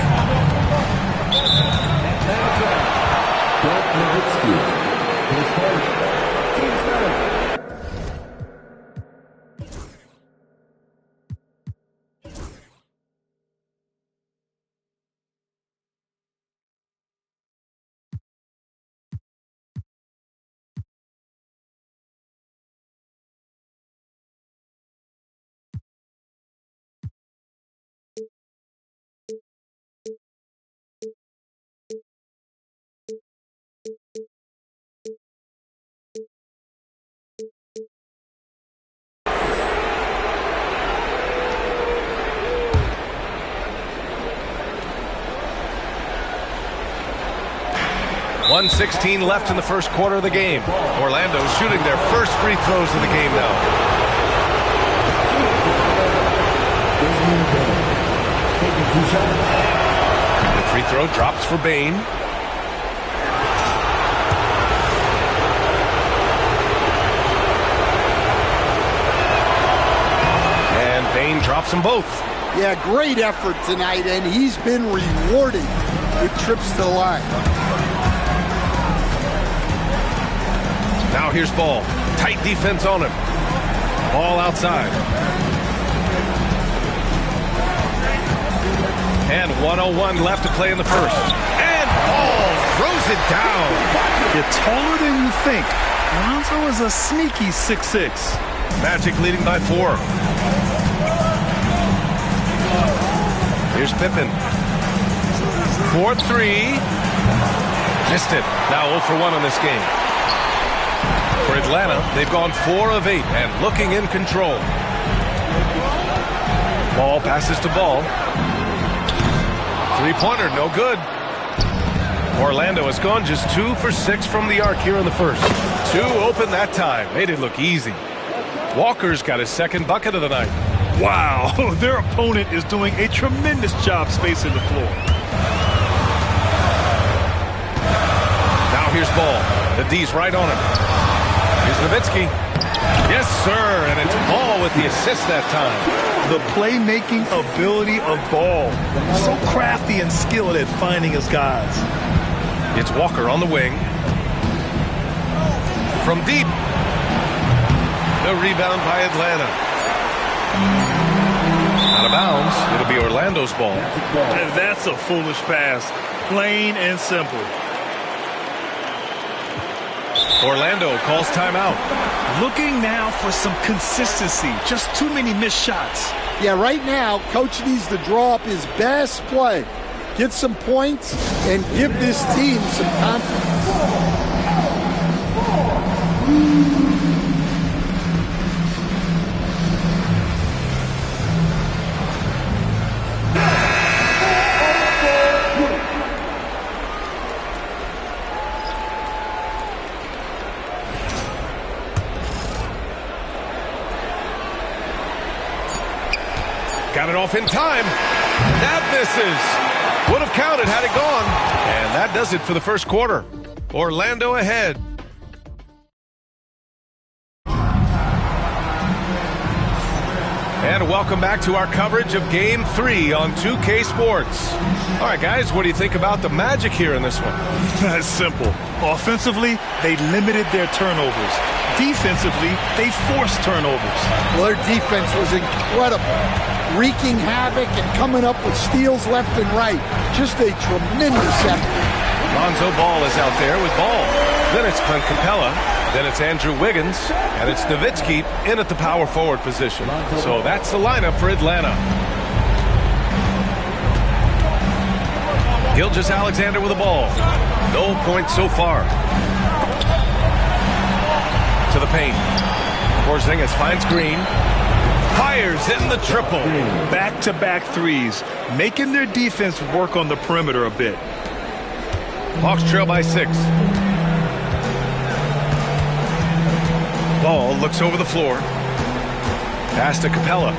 .116 left in the first quarter of the game. Orlando shooting their first free throws of the game now. The free throw drops for Bane. And Bane drops them both. Yeah, great effort tonight, and he's been rewarded with trips to the line. Now here's Ball. Tight defense on him. Ball outside. And 1:01 left to play in the first. And Ball throws it down. You're taller than you think. Lonzo is a sneaky 6'6". Magic leading by 4. Here's Pippen. 4-3. Missed it. Now 0 for 1 on this game. For Atlanta, they've gone 4 of 8 and looking in control. Ball passes to Ball. Three-pointer, no good. Orlando has gone just 2 for 6 from the arc here in the first. 2 open that time. Made it look easy. Walker's got his second bucket of the night. Wow, their opponent is doing a tremendous job spacing the floor. Now here's Ball. The D's right on him. Here's Nowitzki. Yes, sir, and it's Ball with the assist that time. The playmaking ability of Ball. So crafty and skilled at finding his guys. It's Walker on the wing. From deep. The rebound by Atlanta. Out of bounds. It'll be Orlando's ball. And that's a foolish pass. Plain and simple. Orlando calls timeout. Looking now for some consistency. Just too many missed shots. Yeah, right now, Coach needs to draw up his best play, get some points, and give this team some confidence. Got it off in time. That misses. Would have counted had it gone. And that does it for the first quarter. Orlando ahead. And welcome back to our coverage of Game 3 on 2K Sports. All right, guys, what do you think about the Magic here in this one? That's simple. Offensively, they limited their turnovers. Defensively, they forced turnovers. Well, their defense was incredible, wreaking havoc and coming up with steals left and right. Just a tremendous effort. Lonzo Ball is out there with Ball. Then it's Clint Capella. Then it's Andrew Wiggins. And it's Nowitzki in at the power forward position. So that's the lineup for Atlanta. Gilgeous-Alexander with the ball. No points so far. To the paint. Porzingis finds Green. Fires in the triple. Back-to-back threes, making their defense work on the perimeter a bit. Hawks trail by 6. Ball looks over the floor. Pass to Capella.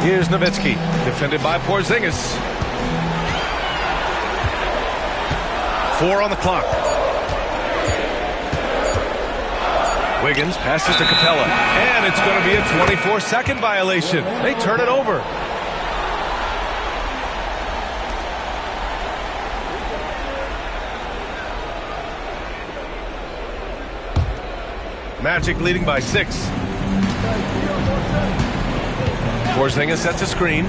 Here's Nowitzki, defended by Porzingis. 4 on the clock. Wiggins passes to Capella, and it's going to be a 24-second violation. They turn it over. Magic leading by 6. Porzingis sets a screen.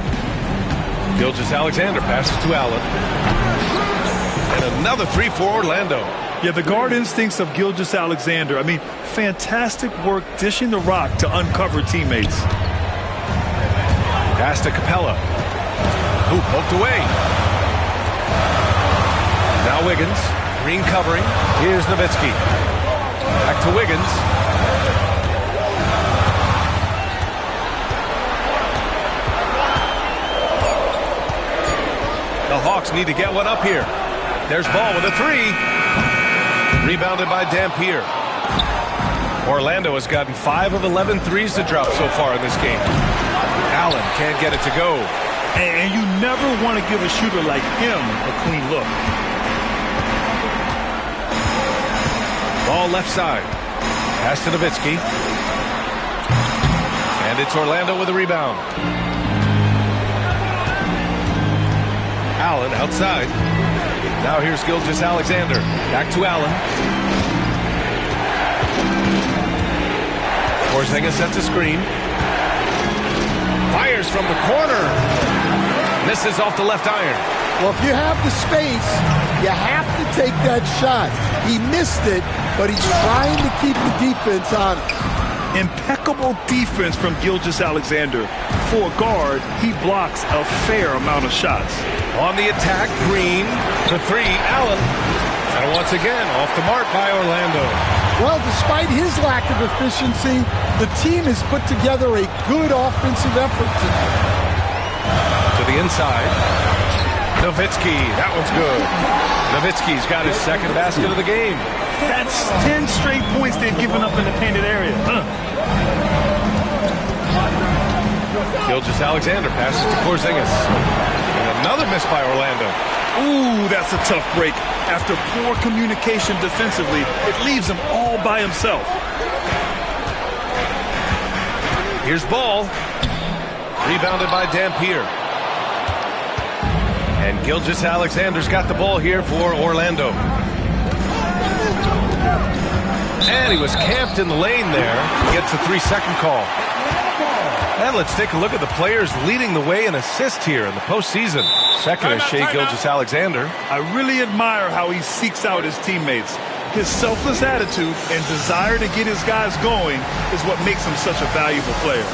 Gilgeous-Alexander passes to Allen. And another 3 for Orlando. Yeah, the guard instincts of Gilgeous-Alexander. I mean, fantastic work dishing the rock to uncover teammates. Pass to Capella. Who poked away. Now Wiggins. Green covering. Here's Nowitzki. Back to Wiggins. The Hawks need to get one up here. There's Ball with a 3. Rebounded by Dampier. Orlando has gotten 5 of 11 threes to drop so far in this game. Allen can't get it to go. And you never want to give a shooter like him a clean look. Ball left side. Pass to Nowitzki. And it's Orlando with a rebound. Allen outside. Now here's Gilgeous-Alexander. Back to Allen. Porzingis sets a screen. Fires from the corner. Misses off the left iron. Well, if you have the space, you have to take that shot. He missed it, but he's trying to keep the defense on it. Impeccable defense from Gilgeous-Alexander. For a guard, he blocks a fair amount of shots. On the attack, Green. The 3, Allen. And once again, off the mark by Orlando. Well, despite his lack of efficiency, the team has put together a good offensive effort tonight. To the inside. Nowitzki, that one's good. Nowitzki's got his second basket of the game. That's 10 straight points they've given up in the painted area. Gilgeous-Alexander passes to Porzingis. And another miss by Orlando. Ooh, that's a tough break. After poor communication defensively, it leaves him all by himself. Here's Ball. Rebounded by Dampier. And Gilgeous-Alexander's got the ball here for Orlando. And he was camped in the lane there. He gets a 3-second call. And let's take a look at the players leading the way in assists here in the postseason. Second is Shai Gilgeous-Alexander. I really admire how he seeks out his teammates. His selfless attitude and desire to get his guys going is what makes him such a valuable player.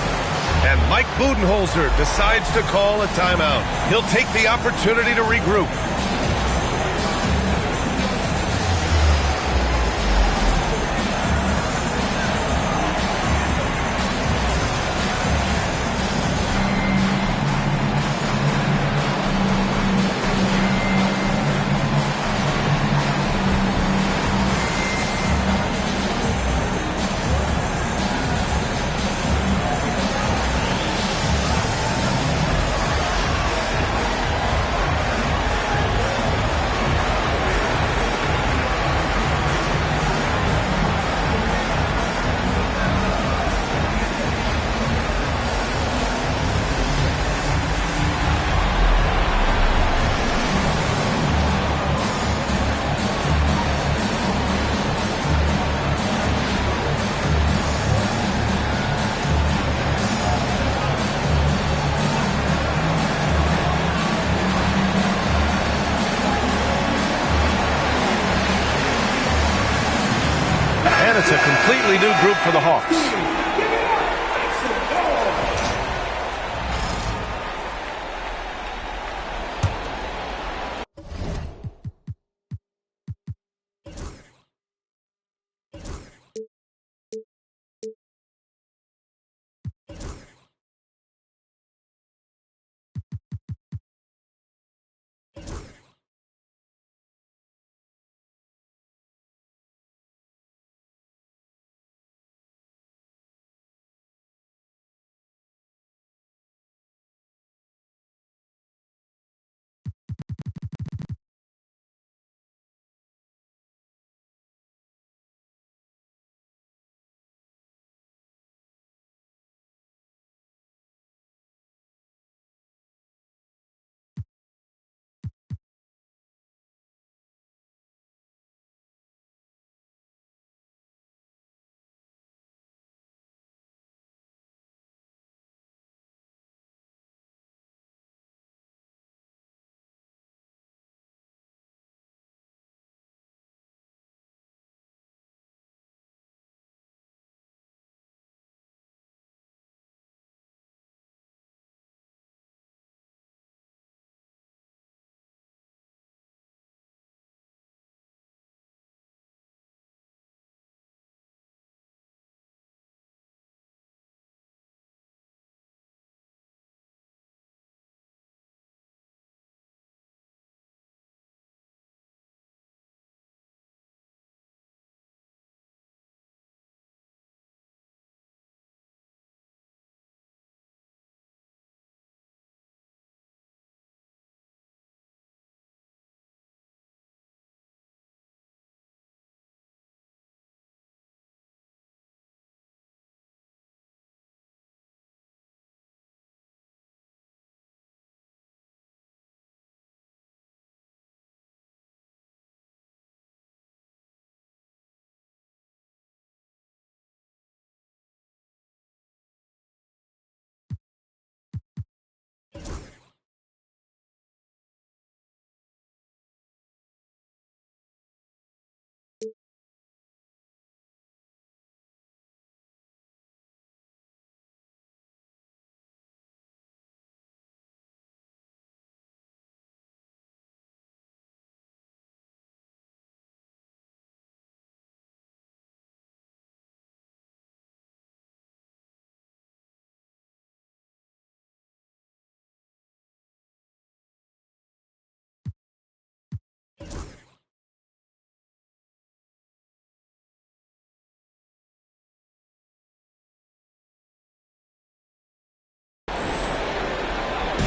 And Mike Budenholzer decides to call a timeout. He'll take the opportunity to regroup. It's a completely new group for the Hawks.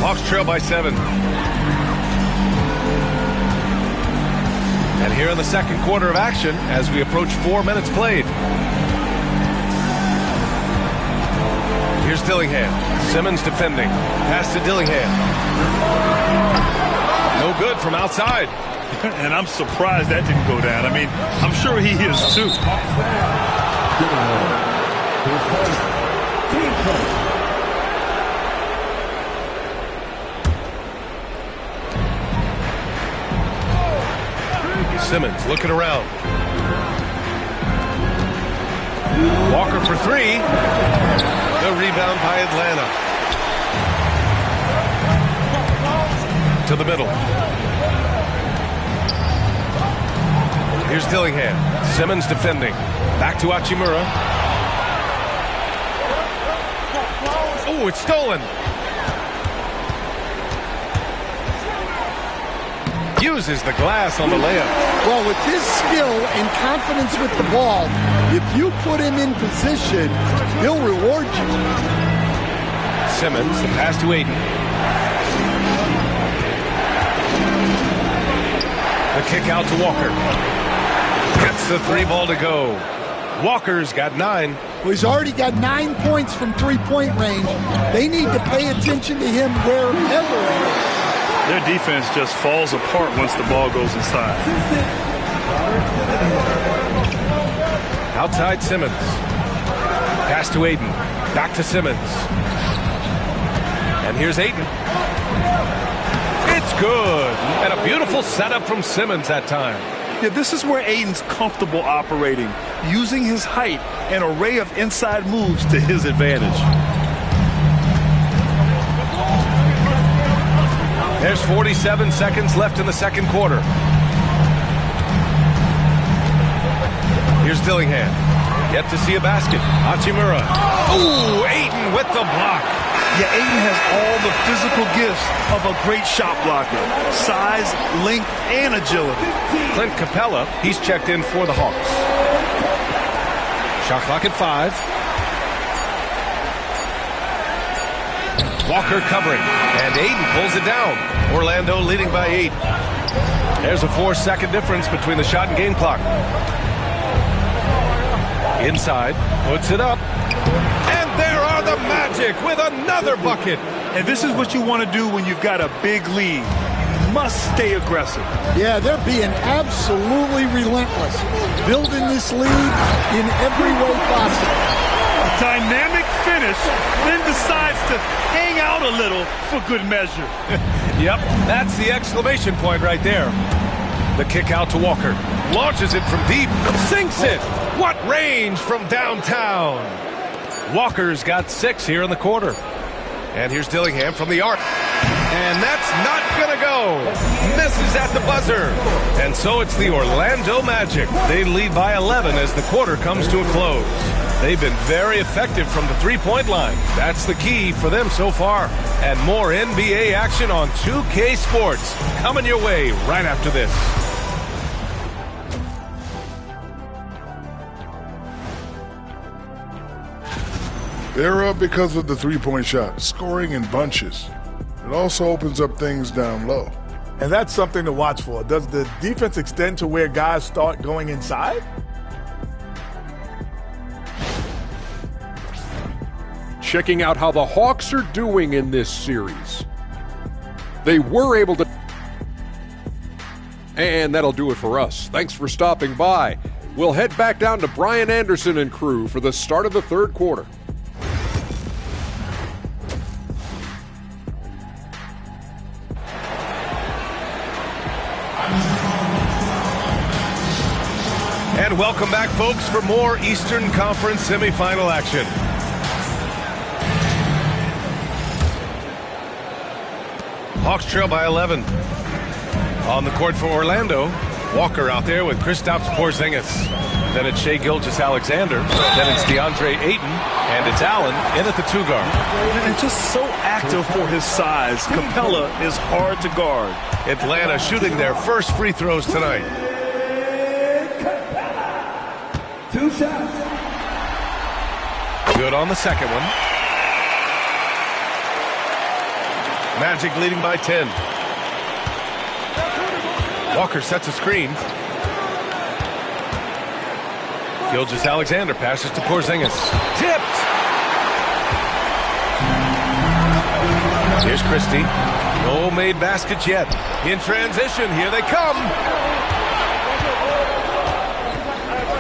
Hawks trail by 7. And here in the second quarter of action as we approach 4 minutes played. Here's Dillingham. Simmons defending. Pass to Dillingham. No good from outside. And I'm surprised that didn't go down. I mean, I'm sure he is too. Simmons looking around. Walker for three. The rebound by Atlanta. To the middle. Here's Dillingham. Simmons defending. Back to Hachimura. Oh, it's stolen. Uses the glass on the layup. Well, with his skill and confidence with the ball, if you put him in position, he'll reward you. Simmons, the pass to Aiden. The kick out to Walker. Gets the three ball to go. Walker's got 9. Well, he's already got 9 points from three-point range. They need to pay attention to him wherever he is. Their defense just falls apart once the ball goes inside. Outside Simmons. Pass to Aiden. Back to Simmons. And here's Aiden. It's good. And a beautiful setup from Simmons that time. Yeah, this is where Aiden's comfortable operating, using his height and array of inside moves to his advantage. There's 47 seconds left in the second quarter. Here's Dillingham. Yet to see a basket. Hachimura. Ooh, Aiden with the block. Yeah, Aiden has all the physical gifts of a great shot blocker. Size, length, and agility. Clint Capella, he's checked in for the Hawks. Shot clock at 5. Walker covering, and Aiden pulls it down. Orlando leading by 8. There's a 4-second difference between the shot and game clock. Inside, puts it up. And there are the Magic with another bucket. And this is what you want to do when you've got a big lead. You must stay aggressive. Yeah, they're being absolutely relentless, building this lead in every way possible. Dynamic finish, then decides to hang out a little for good measure. Yep, that's the exclamation point right there. The kick out to Walker. Launches it from deep. Sinks it. What range from downtown. Walker's got 6 here in the quarter. And here's Dillingham from the arc. And that's not going to go. Misses at the buzzer. And so it's the Orlando Magic. They lead by 11 as the quarter comes to a close. They've been very effective from the three-point line. That's the key for them so far. And more NBA action on 2K Sports coming your way right after this. They're up because of the three-point shot, scoring in bunches. It also opens up things down low. And that's something to watch for. Does the defense extend to where guys start going inside? Checking out how the Hawks are doing in this series. They were able to... And that'll do it for us. Thanks for stopping by. We'll head back down to Brian Anderson and crew for the start of the third quarter. And welcome back, folks, for more Eastern Conference semifinal action. Hawks trail by 11. On the court for Orlando, Walker out there with Kristaps Porzingis. Then it's Shai Gilgeous-Alexander. Then it's DeAndre Ayton. And it's Allen in at the 2 guard. And just so active for his size, Capella is hard to guard. Atlanta shooting their first free throws tonight. 2 shots. Good on the second one. Magic leading by 10. Walker sets a screen. Gilgeous-Alexander passes to Porzingis. Tipped! Here's Christie. No made baskets yet. In transition, here they come.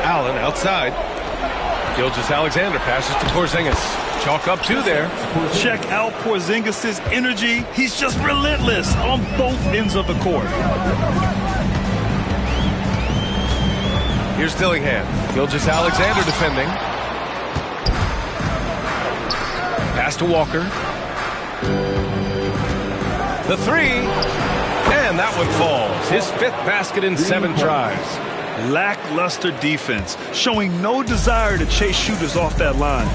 Allen outside. Gilgeous-Alexander passes to Porzingis. Chalk up 2 there. Check out Porzingis' energy. He's just relentless on both ends of the court. Here's Dillingham. Gilgeous-Alexander defending. Pass to Walker. The three. And that one falls. His 5th basket in 7 tries. Lackluster defense, showing no desire to chase shooters off that line.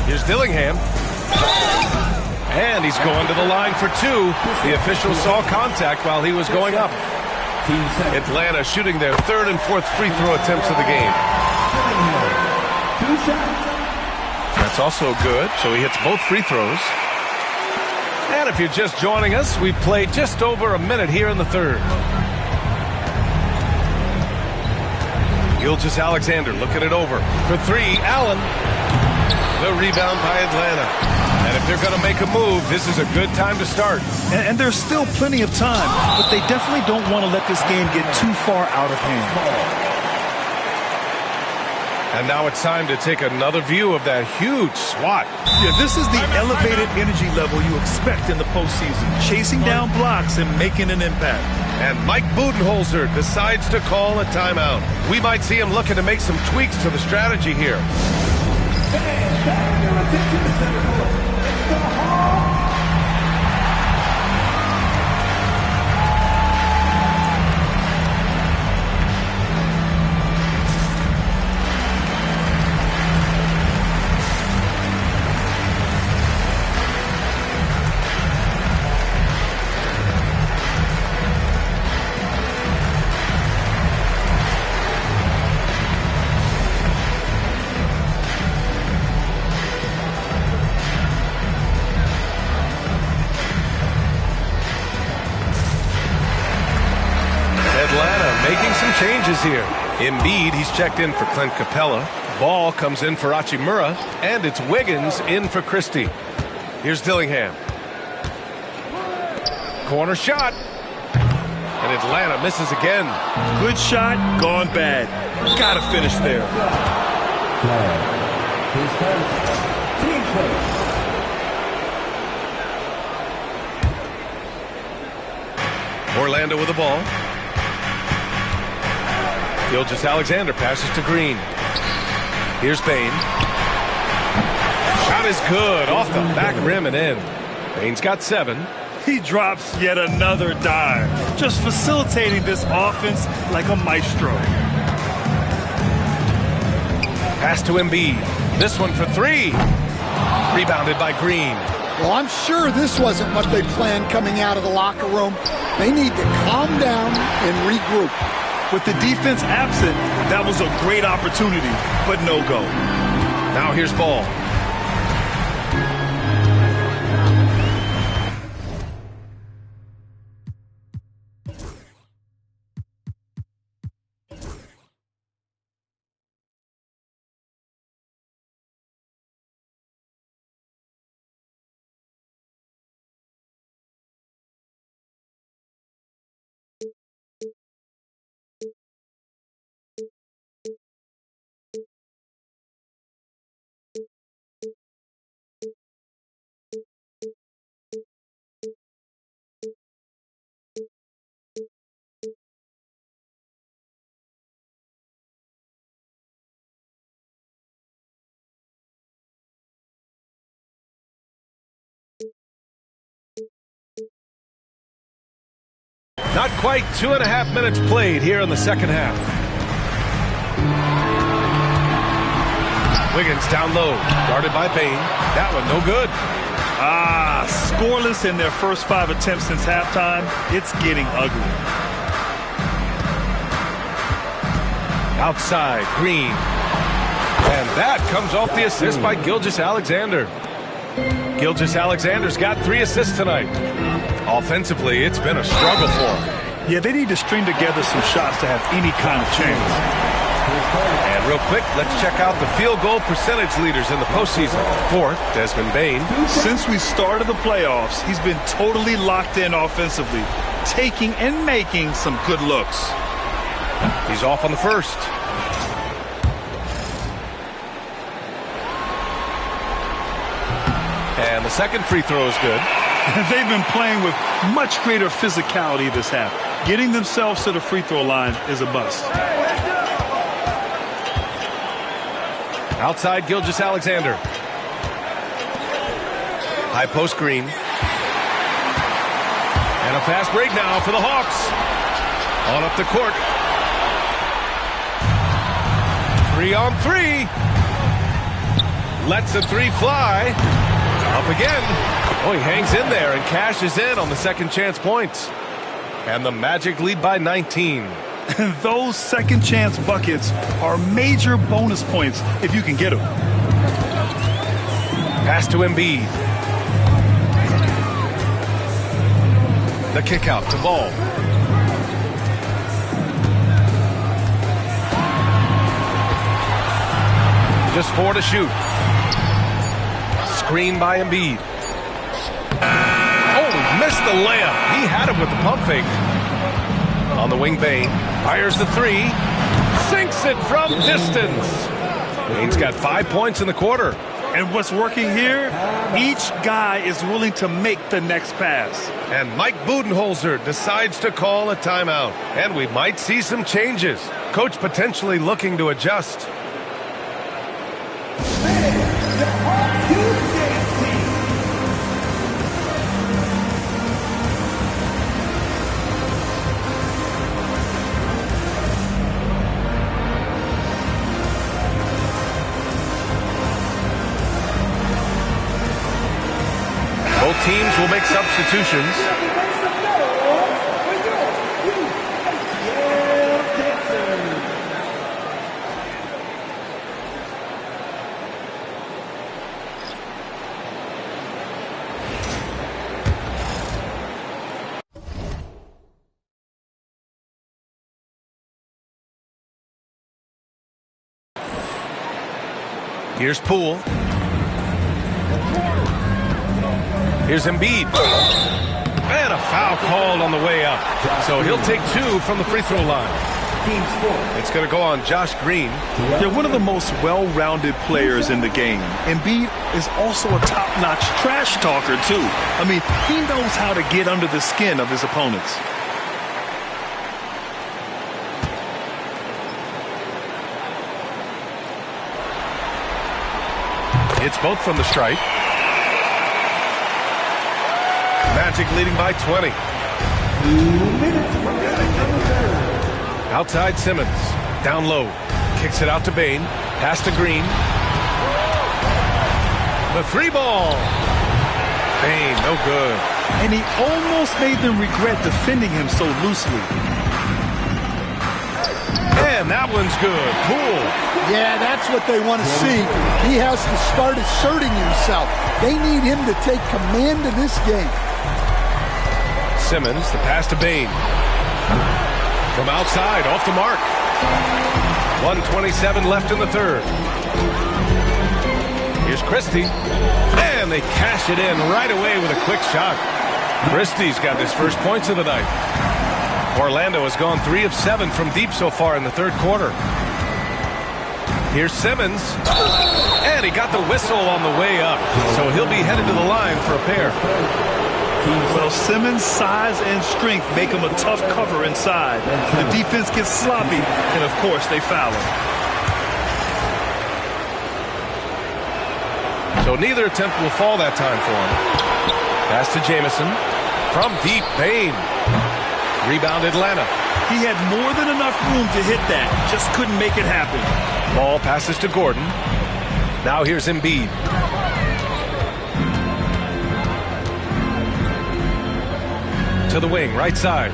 Here's Dillingham. And he's going to the line for 2. The official saw contact while he was going up. Atlanta shooting their 3rd and 4th free throw attempts of the game. That's also good, so he hits both free throws. And if you're just joining us, we've played just over a minute here in the 3rd. Gilgeous-Alexander looking it over. For 3, Allen. The rebound by Atlanta. And if they're going to make a move, this is a good time to start. And there's still plenty of time, but they definitely don't want to let this game get too far out of hand. And now it's time to take another view of that huge swat. Yeah, this is the elevated energy level you expect in the postseason. Chasing down blocks and making an impact. And Mike Budenholzer decides to call a timeout. We might see him looking to make some tweaks to the strategy here. Changes here. Embiid, he's checked in for Clint Capella. Ball comes in for Hachimura, and it's Wiggins in for Christie. Here's Dillingham. Corner shot. And Atlanta misses again. Good shot, gone bad. Gotta finish there. Orlando with the ball. Gilgeous-Alexander passes to Green. Here's Bane. Shot is good. Off the back rim and in. Bane's got 7. He drops yet another dime. Just facilitating this offense like a maestro. Pass to Embiid. This one for 3. Rebounded by Green. Well, I'm sure this wasn't what they planned coming out of the locker room. They need to calm down and regroup. With the defense absent, that was a great opportunity, but no go. Now here's Ball. Not quite 2.5 minutes played here in the second half. Wiggins down low, guarded by Bane. That one no good. Scoreless in their first 5 attempts since halftime. It's getting ugly. Outside, Green. And that comes off the assist by Gilgeous-Alexander. Gilgeous-Alexander's got 3 assists tonight. Offensively, it's been a struggle for him. Yeah, they need to string together some shots to have any kind of chance. And real quick, let's check out the field goal percentage leaders in the postseason. 4th, Desmond Bane. Since we started the playoffs, he's been totally locked in offensively, taking and making some good looks. He's off on the first. And the second free throw is good. They've been playing with much greater physicality this half. Getting themselves to the free throw line is a must. Outside, Gilgeous-Alexander. High post Green. And a fast break now for the Hawks. On up the court. 3-on-3. Lets the three fly. Up again. Oh, he hangs in there and cashes in on the second chance points. And the Magic lead by 19. Those second chance buckets are major bonus points if you can get them. Pass to Embiid. The kick out to Ball. Just 4 to shoot. Screen by Embiid. Oh, missed the layup. He had him with the pump fake. On the wing, Bane fires the three. Sinks it from distance. Bane's got 5 points in the quarter. And what's working here, each guy is willing to make the next pass. And Mike Budenholzer decides to call a timeout. And we might see some changes. Coach potentially looking to adjust. Both teams will make substitutions. Here's Poole. Here's Embiid. And a foul called on the way up. So he'll take 2 from the free throw line. It's going to go on Josh Green. They're one of the most well-rounded players in the game. Embiid is also a top-notch trash talker, too. I mean, he knows how to get under the skin of his opponents. It's both from the stripe. Magic leading by 20. Outside Simmons. Down low. Kicks it out to Bane. Pass to Green. The three ball. Bane, no good. And he almost made them regret defending him so loosely. And that one's good. Poole. Yeah, that's what they want to see. He has to start asserting himself. They need him to take command of this game. Simmons, the pass to Bane. From outside, off the mark. 1:27 left in the third. Here's Christie. And they cash it in right away with a quick shot. Christie's got his first points of the night. Orlando has gone 3 of 7 from deep so far in the third quarter. Here's Simmons. And he got the whistle on the way up. So he'll be headed to the line for a pair. Well, Simmons' size and strength make him a tough cover inside. The defense gets sloppy, and of course they foul him. So neither attempt will fall that time for him. Pass to Jamison. From deep, Bane. Rebound Atlanta. He had more than enough room to hit that. Just couldn't make it happen. Ball passes to Gordon. Now here's Embiid. To the wing, right side.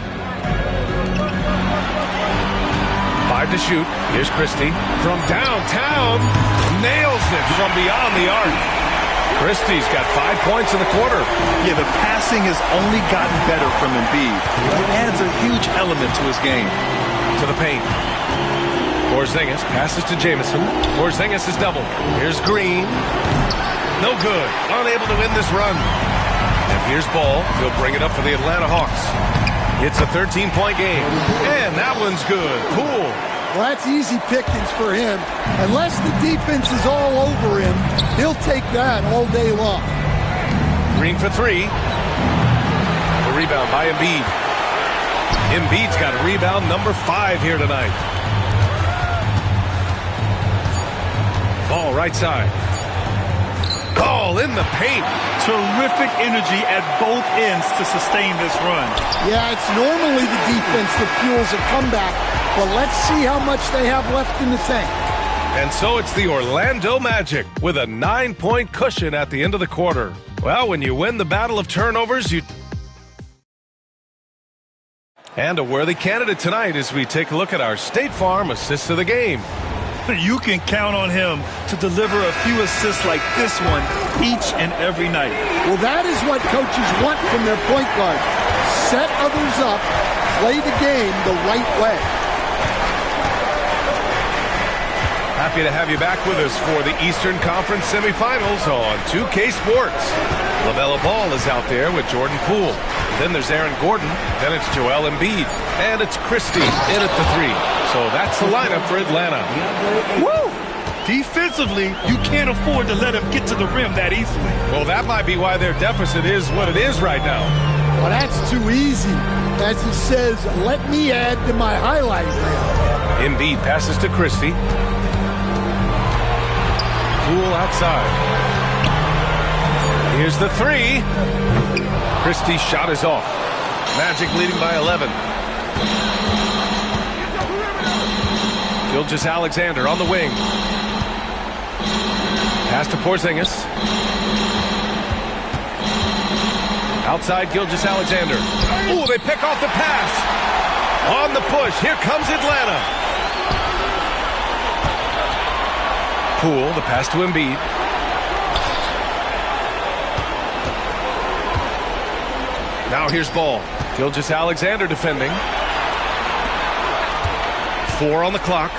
5 to shoot. Here's Christie. From downtown. Nails it from beyond the arc. Christie's got 5 points in the quarter. Yeah, the passing has only gotten better from Embiid. It adds a huge element to his game. To the paint. Porzingis passes to Jamison. Porzingis is doubled. Here's Green. No good. Unable to win this run. And here's Ball. He'll bring it up for the Atlanta Hawks. It's a 13-point game. And that one's good. Poole. Well, that's easy pickings for him. Unless the defense is all over him, he'll take that all day long. Green for 3. The rebound by Embiid. Embiid's got rebound number 5 here tonight. Ball right side. Ball in the paint. Terrific energy at both ends to sustain this run. Yeah, it's normally the defense that fuels a comeback, but let's see how much they have left in the tank. And so it's the Orlando Magic with a 9-point cushion at the end of the quarter. Well, when you win the battle of turnovers, you... And a worthy candidate tonight as we take a look at our State Farm assist of the game. You can count on him to deliver a few assists like this one each and every night. Well, that is what coaches want from their point guard. Set others up, play the game the right way. Happy to have you back with us for the Eastern Conference semifinals on 2K Sports. LaMelo Ball is out there with Jordan Poole. Then there's Aaron Gordon. Then it's Joel Embiid. And it's Christie in at the 3. So that's the lineup for Atlanta. Woo! Defensively, you can't afford to let him get to the rim that easily. Well, that might be why their deficit is what it is right now. Well, that's too easy. As he says, let me add to my highlight reel. Embiid passes to Christie. Poole outside. Here's the 3. Christie's shot is off. Magic leading by 11. Gilgeous-Alexander on the wing. Pass to Porzingis. Outside Gilgeous-Alexander. Ooh, they pick off the pass. On the push. Here comes Atlanta. Poole, the pass to Embiid. Now here's Ball. Gilgeous-Alexander defending. 4 on the clock.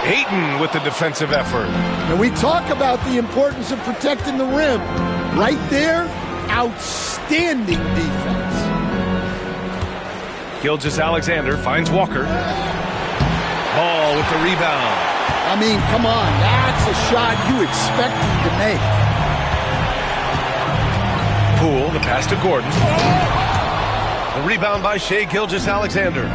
Ayton with the defensive effort. And we talk about the importance of protecting the rim. Right there, outstanding defense. Gilgeous-Alexander finds Walker. Ball with the rebound. I mean, come on. That's a shot you expect him to make. Poole, the pass to Gordon. The rebound by Shai Gilgeous-Alexander.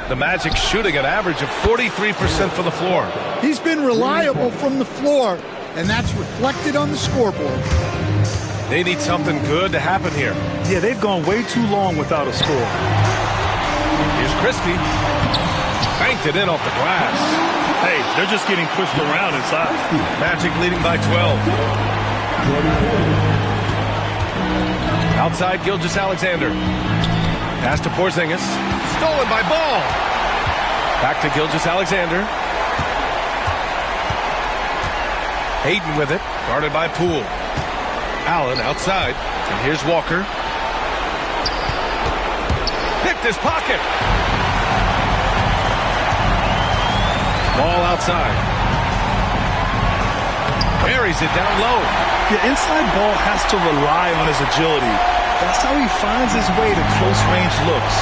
The Magic shooting an average of 43% from the floor. He's been reliable from the floor, and that's reflected on the scoreboard. They need something good to happen here. Yeah, they've gone way too long without a score. Here's Christie. Banked it in off the glass. Hey, they're just getting pushed around inside. Magic leading by 12. Outside Gilgeous-Alexander. Pass to Porzingis. Stolen by Ball. Back to Gilgeous-Alexander. Hayden with it. Guarded by Poole. Allen outside. And here's Walker. Picked his pocket. Ball outside. Buries it down low. The inside ball has to rely on his agility. That's how he finds his way to close-range looks.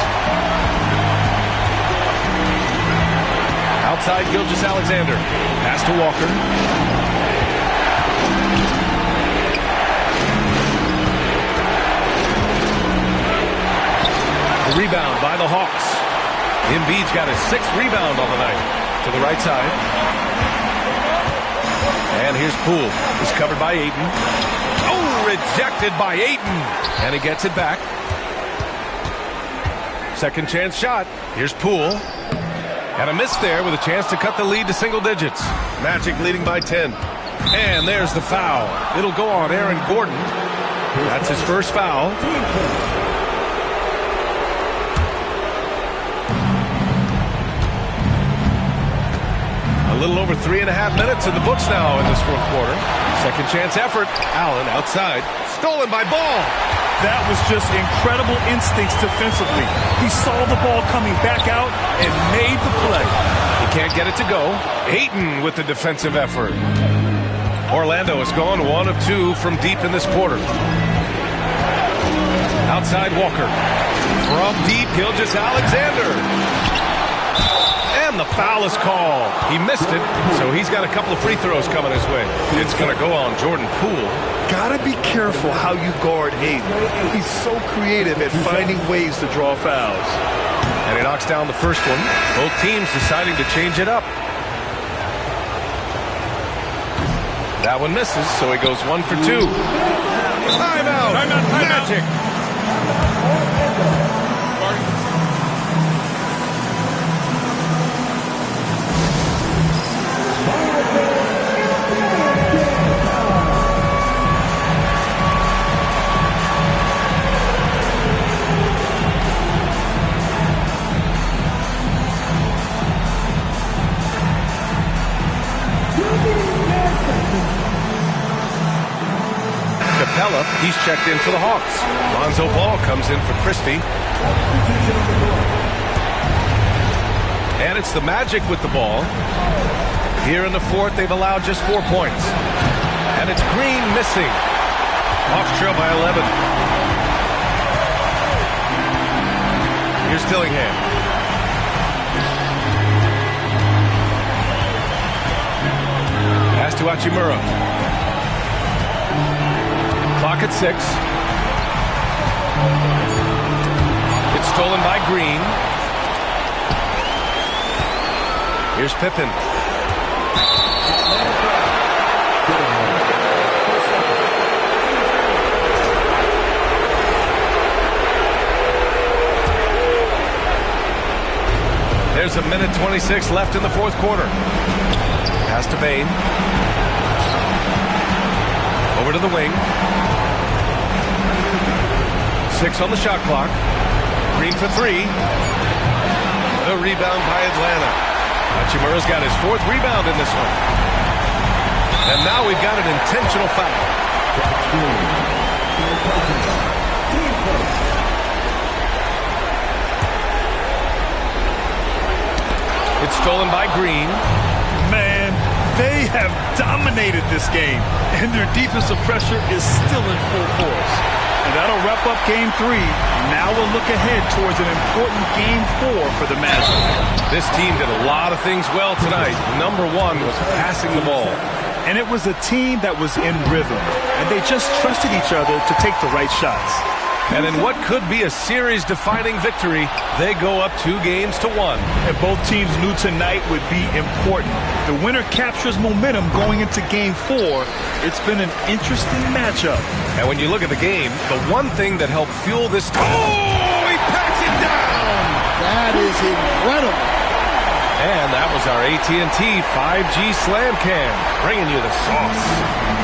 Outside Gilgeous-Alexander. Pass to Walker. The rebound by the Hawks. Embiid's got his 6th rebound on the night. To the right side. And here's Poole. He's covered by Ayton. Oh, rejected by Ayton. And he gets it back. Second chance shot. Here's Poole. And a miss there with a chance to cut the lead to single digits. Magic leading by 10. And there's the foul. It'll go on Aaron Gordon. That's his first foul. A little over 3.5 minutes in the books now in this 4th quarter. Second chance effort. Allen outside. Stolen by Ball. That was just incredible instincts defensively. He saw the ball coming back out and made the play. He can't get it to go. Ayton with the defensive effort. Orlando has gone 1 of 2 from deep in this quarter. Outside Walker. From deep, Gilgeous-Alexander. And the foul is called. He missed it, so he's got a couple of free throws coming his way. It's going to go on Jordan Poole. gotta be careful how you guard Hayden. He's so creative at finding ways to draw fouls. And he knocks down the first one. Both teams deciding to change it up. That one misses, so he goes 1 for 2. Timeout! Magic! Capella, he's checked in for the Hawks. Lonzo Ball comes in for Christie. And it's the Magic with the ball. Here in the fourth, they've allowed just 4 points. And it's Green missing. Hawks trail by 11. Here's Dillingham. Pass to Hachimura. Clock at 6. It's stolen by Green. Here's Pippen. There's a minute 26 left in the fourth quarter. Pass to Bain. Over to the wing. 6 on the shot clock. Green for 3. The rebound by Atlanta. Hachimura's got his 4th rebound in this one. And now we've got an intentional foul. It's stolen by Green. Man, they have dominated this game, and their defensive pressure is still in full force. And that'll wrap up Game 3. Now we'll look ahead towards an important Game 4 for the Magic. This team did a lot of things well tonight. Number 1 was passing the ball. And it was a team that was in rhythm, and they just trusted each other to take the right shots. And in what could be a series-defining victory, they go up 2 games to 1. And both teams knew tonight would be important. The winner captures momentum going into Game 4. It's been an interesting matchup. And when you look at the game, the one thing that helped fuel this... Oh, he packs it down! That is incredible. And that was our AT&T 5G Slam Cam, bringing you the sauce.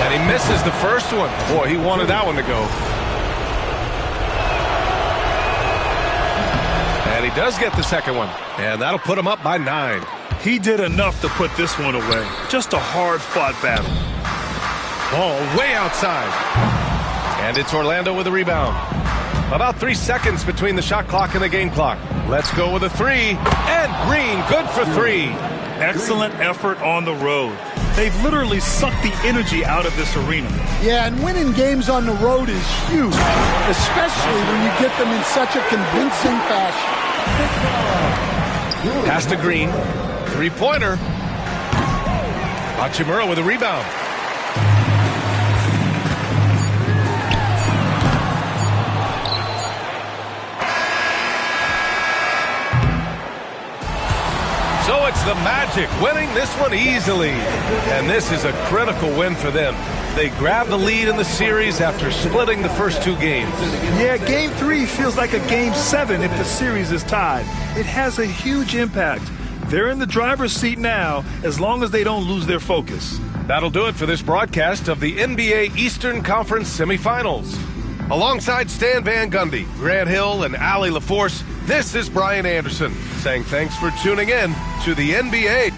And he misses the first one. Boy, he wanted that one to go. And he does get the second one. And that'll put him up by 9. He did enough to put this one away. Just a hard-fought battle. Ball way outside. And it's Orlando with a rebound. About 3 seconds between the shot clock and the game clock. Let's go with a 3. And Green, good for 3. Excellent effort on the road. They've literally sucked the energy out of this arena. Yeah, and winning games on the road is huge, especially when you get them in such a convincing fashion. Pass to Green. 3-pointer. Hachimura with a rebound. So it's the Magic winning this one easily. And this is a critical win for them. They grab the lead in the series after splitting the first 2 games. Yeah, Game 3 feels like a Game 7 if the series is tied. It has a huge impact. They're in the driver's seat now as long as they don't lose their focus. That'll do it for this broadcast of the NBA Eastern Conference semifinals. Alongside Stan Van Gundy, Grant Hill, and Allie LaForce, this is Brian Anderson saying thanks for tuning in to the NBA.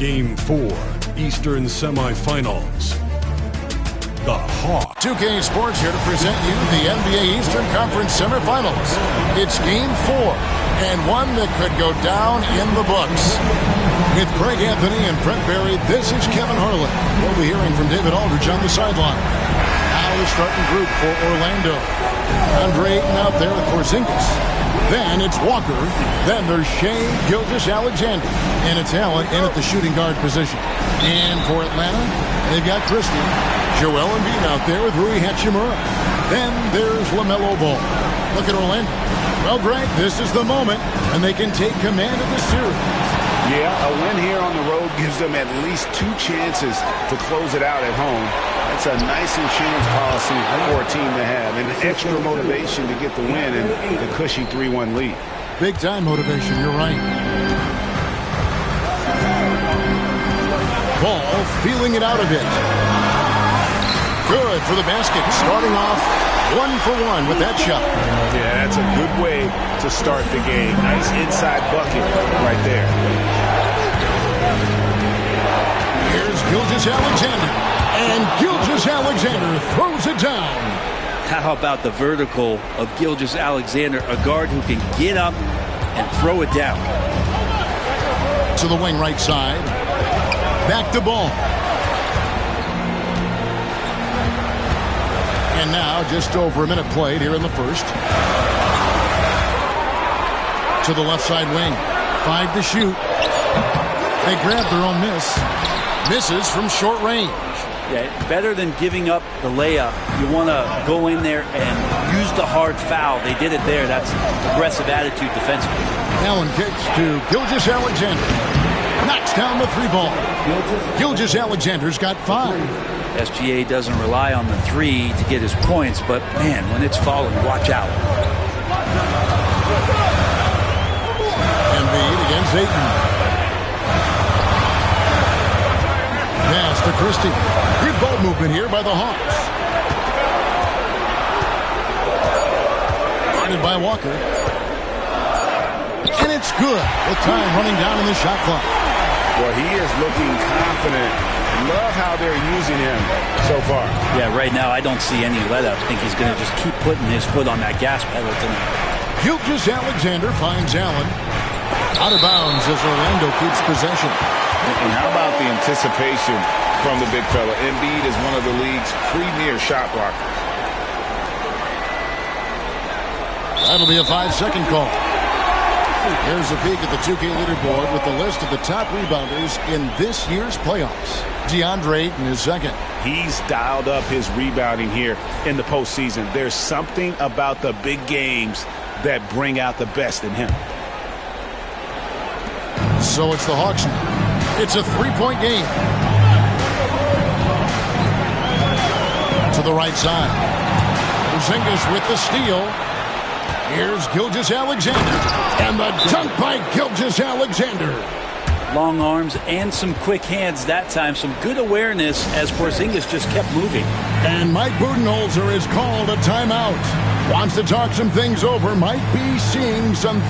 Game 4, Eastern Semifinals. The Hawks. 2K Sports here to present you the NBA Eastern Conference Semifinals. It's Game 4, and one that could go down in the books. With Craig Anthony and Brent Barry, this is Kevin Harlan. We'll be hearing from David Aldridge on the sideline. Now the starting group for Orlando. Andre Ayton out there with Porzingis. Then it's Walker. Then there's Shai Gilgeous-Alexander. And it's Allen in at the shooting guard position. And for Atlanta, they've got Christie. Joel Embiid out there with Rui Hachimura. Then there's LaMelo Ball. Look at Orlando. Well, Greg, this is the moment, and they can take command of the series. Yeah, a win here on the road gives them at least 2 chances to close it out at home. That's a nice insurance policy for a team to have, and extra motivation to get the win and the cushy 3-1 lead. Big time motivation, you're right. Ball feeling it out a bit. Good for the basket, starting off 1-for-1 with that shot. Yeah, that's a good way to start the game. Nice inside bucket right there. Here's Gilgeous-Alexander. And Gilgeous-Alexander throws it down. How about the vertical of Gilgeous-Alexander, a guard who can get up and throw it down. To the wing right side. Back to Ball. And now just over a minute played here in the first. To the left side wing. 5 to shoot. They grab their own miss. Misses from short range. Yeah, better than giving up the layup. You want to go in there and use the hard foul. They did it there. That's aggressive attitude defensively. Allen kicks to Gilgeous-Alexander. Knocks down the 3-ball. Gilgeous-Alexander's got 5. SGA doesn't rely on the 3 to get his points, but man, when it's falling, watch out. Embiid against Ayton. Pass to Christie. Good ball movement here by the Hawks. Guarded by Walker. And it's good with time running down in the shot clock. Well, he is looking confident. Love how they're using him so far. Yeah, right now I don't see any let-up. I think he's going to just keep putting his foot on that gas pedal tonight. Gilgeous-Alexander finds Allen. Out of bounds as Orlando keeps possession. And how about the anticipation from the big fella? Embiid is one of the league's premier shot blockers. That'll be a 5-second call. Here's a peek at the 2K leaderboard with the list of the top rebounders in this year's playoffs. DeAndre Ayton is second. He's dialed up his rebounding here in the postseason. There's something about the big games that bring out the best in him. So it's the Hawks now. It's a 3-point game. To the right side. Porzingis with the steal. Here's Gilgeous-Alexander. And the dunk by Gilgeous-Alexander. Long arms and some quick hands that time. Some good awareness as Porzingis just kept moving. And Mike Budenholzer is called a timeout. Wants to talk some things over. Might be seeing some...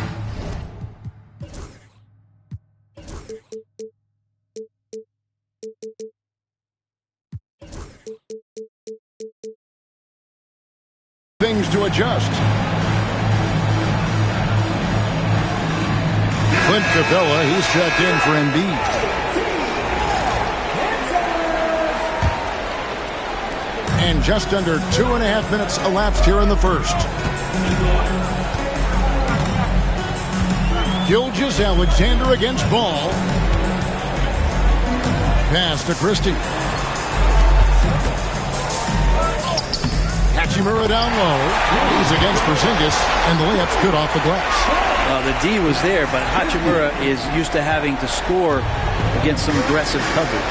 things to adjust. Clint Capella, he's checked in for Embiid. And just under 2.5 minutes elapsed here in the first. Gilgeous-Alexander against Ball. Pass to Christie. Hachimura down low. He's against Porzingis, and the layup's good off the glass. The D was there, but Hachimura is used to having to score against some aggressive coverage.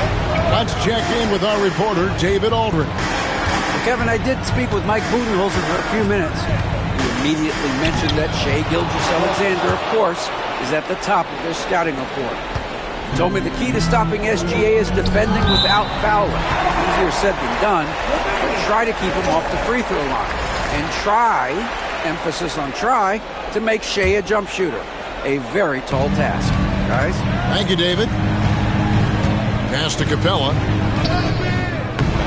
Let's check in with our reporter, David Aldridge. Well, Kevin, I did speak with Mike Budenholzer for a few minutes. He immediately mentioned that Shai Gilgeous-Alexander, of course, is at the top of their scouting report. He told me the key to stopping SGA is defending without fouling. Easier said than done, but try to keep him off the free throw line. And try, emphasis on try, to make Shai a jump shooter. A very tall task, guys. Thank you, David. Pass to Capella.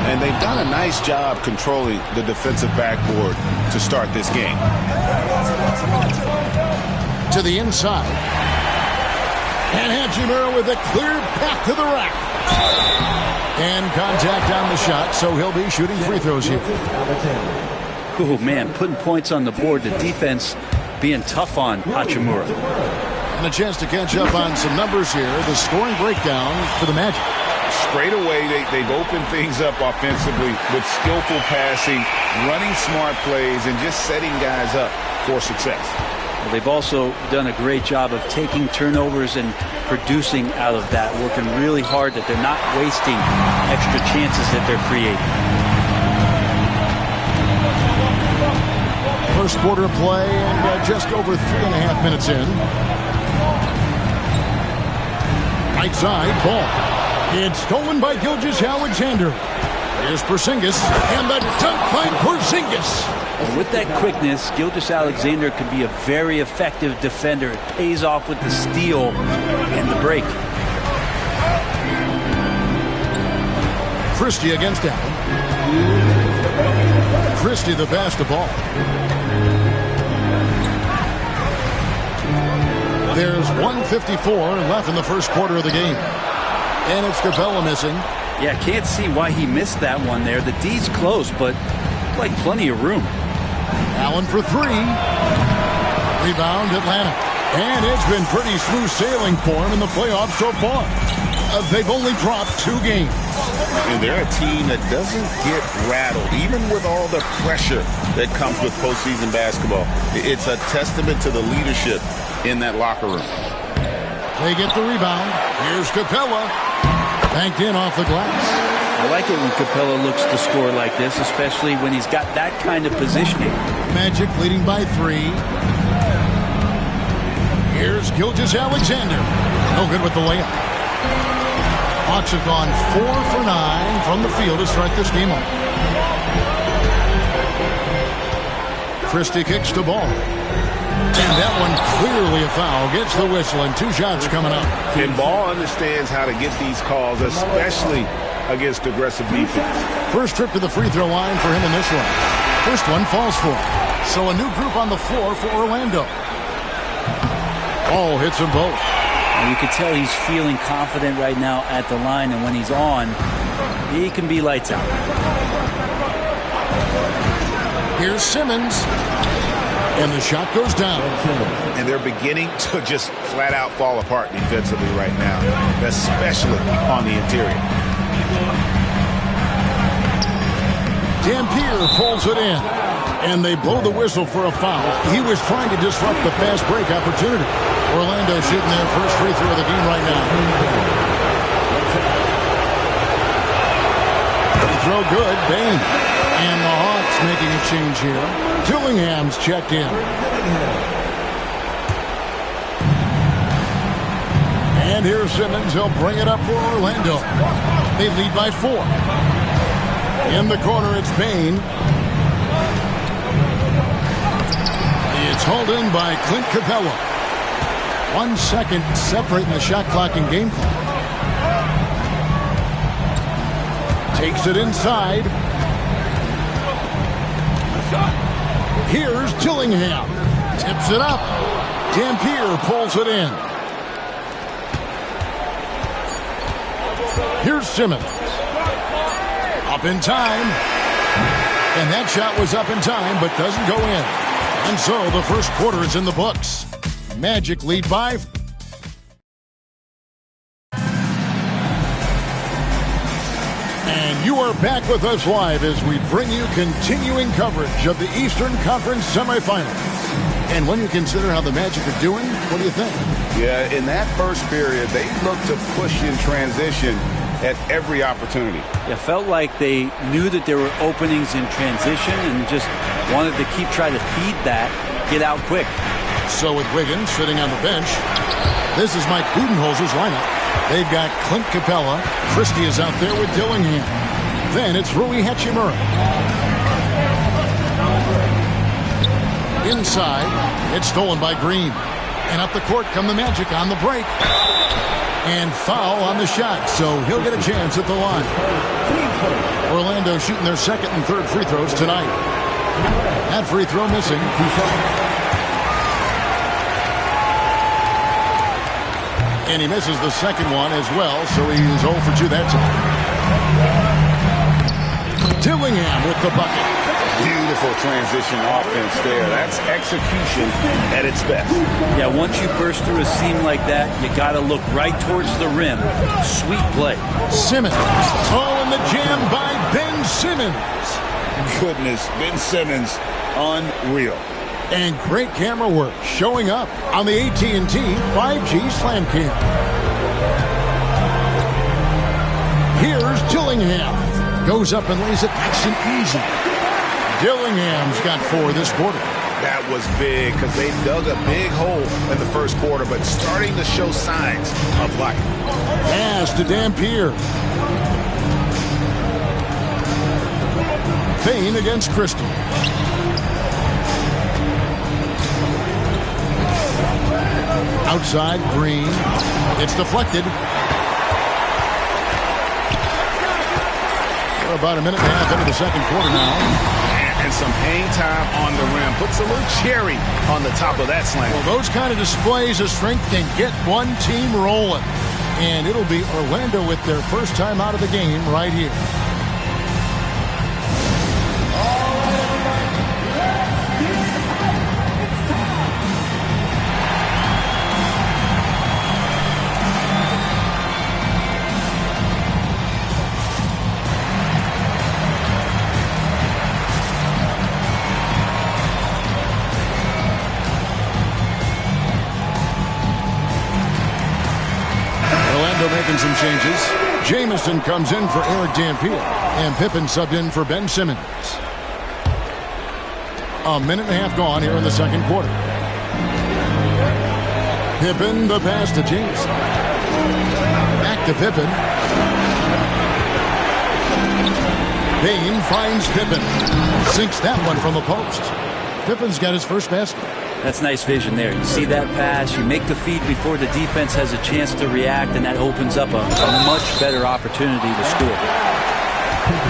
And they've done a nice job controlling the defensive backboard to start this game. To the inside. And Hachimura with a clear path to the rack. And contact on the shot, so he'll be shooting free throws here. Oh, man, putting points on the board. The defense being tough on Hachimura. And a chance to catch up on some numbers here. The scoring breakdown for the Magic. Straight away, they've opened things up offensively with skillful passing, running smart plays, and just setting guys up for success. Well, they've also done a great job of taking turnovers and producing out of that, working really hard that they're not wasting extra chances that they're creating. First quarter play and just over 3.5 minutes in. Right side, ball. It's stolen by Gilgeous-Alexander. Here's Porzingis, and the dunk by Porzingis. And with that quickness, Gilgeous-Alexander can be a very effective defender. It pays off with the steal and the break. Christie against Allen. Christie the pass to ball. There's 1:54 left in the first quarter of the game. And it's Capella missing. Yeah, can't see why he missed that one there. The D's close, but like plenty of room. Allen for three. Rebound, Atlanta. And it's been pretty smooth sailing for him in the playoffs so far. They've only dropped 2 games. And they're a team that doesn't get rattled, even with all the pressure that comes with postseason basketball. It's a testament to the leadership in that locker room. They get the rebound. Here's Capella. Banked in off the glass. I like it when Capella looks to score like this, especially when he's got that kind of positioning. Magic leading by 3. Here's Gilgeous-Alexander. No good with the layup. Hawks have gone 4 for 9 from the field to start this game off. Christie kicks the ball. And that one clearly a foul. Gets the whistle and 2 shots coming up. And Ball understands how to get these calls, especially against aggressive defense. First trip to the free throw line for him in this one. First one falls for him. So a new group on the floor for Orlando. Ball hits them both. And you can tell he's feeling confident right now at the line, and when he's on, he can be lights out. Here's Simmons. And the shot goes down. And they're beginning to just flat out fall apart defensively right now, especially on the interior. Dampier pulls it in. And they blow the whistle for a foul. He was trying to disrupt the fast break opportunity. Orlando shooting their first free throw of the game right now. Free throw good. Bain. And the Hawks making a change here. Dillingham's checked in. And here's Simmons. He'll bring it up for Orlando. They lead by 4. In the corner, it's Bain. It's hauled in by Clint Capella. 1 second separating the shot clock and game clock. Takes it inside. Here's Dillingham. Tips it up. Dampier pulls it in. Here's Simmons. Up in time. And that shot was up in time, but doesn't go in. And so the first quarter is in the books. Magic lead by. And you are back with us live as we bring you continuing coverage of the Eastern Conference semifinals. And when you consider how the Magic are doing, what do you think? Yeah, in that first period, they looked to push in transition at every opportunity. It felt like they knew that there were openings in transition and just wanted to try to feed that, get out quick. So with Wiggins sitting on the bench, this is Mike Budenholzer's lineup. They've got Clint Capella. Christie is out there with Dillingham. Then it's Rui Hachimura. Inside, it's stolen by Green. And up the court come the Magic on the break. And foul on the shot, so he'll get a chance at the line. Orlando shooting their second and third free throws tonight. That free throw missing. And he misses the second one as well, so he's 0 for 2 that time. Dillingham with the bucket. Beautiful transition offense there. That's execution at its best. Yeah, once you burst through a seam like that, you got to look right towards the rim. Sweet play. Simmons. Oh, and the jam by Ben Simmons. Goodness, Ben Simmons, unreal. And great camera work showing up on the AT&T 5G Slam Cam. Here's Dillingham. Goes up and lays it nice and easy. Dillingham's got 4 this quarter. That was big because they dug a big hole in the first quarter, but starting to show signs of life. Pass to Dampier. Payne against Christie. Outside, Green. It's deflected. We're about a minute and a half into the second quarter now. And some hang time on the rim. Puts a little cherry on the top of that slam. Well, those kind of displays of strength can get one team rolling. And it'll be Orlando with their first time out of the game right here. Making some changes. Jamison comes in for Eric Dampier, and Pippen subbed in for Ben Simmons. A minute and a half gone here in the second quarter. Pippen, the pass to Jamison. Back to Pippen. Payne finds Pippen. Sinks that one from the post. Pippen's got his first basket. That's nice vision there. You see that pass, you make the feed before the defense has a chance to react, and that opens up a much better opportunity to score.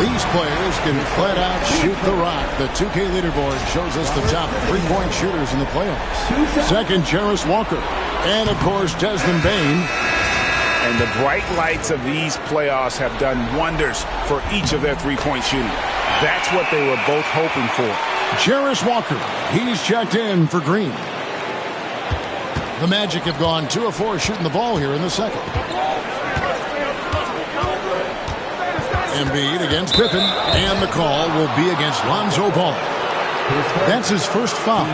These players can flat out shoot the rock. The 2K leaderboard shows us the top 3-point shooters in the playoffs. Second, Jarris Walker. And, of course, Desmond Bane. And the bright lights of these playoffs have done wonders for each of their 3-point shooting. That's what they were both hoping for. Jarris Walker, he's checked in for Green. The Magic have gone 2 of 4 shooting the ball here in the second. Embiid against Pippen, and the call will be against Lonzo Ball. That's his first foul.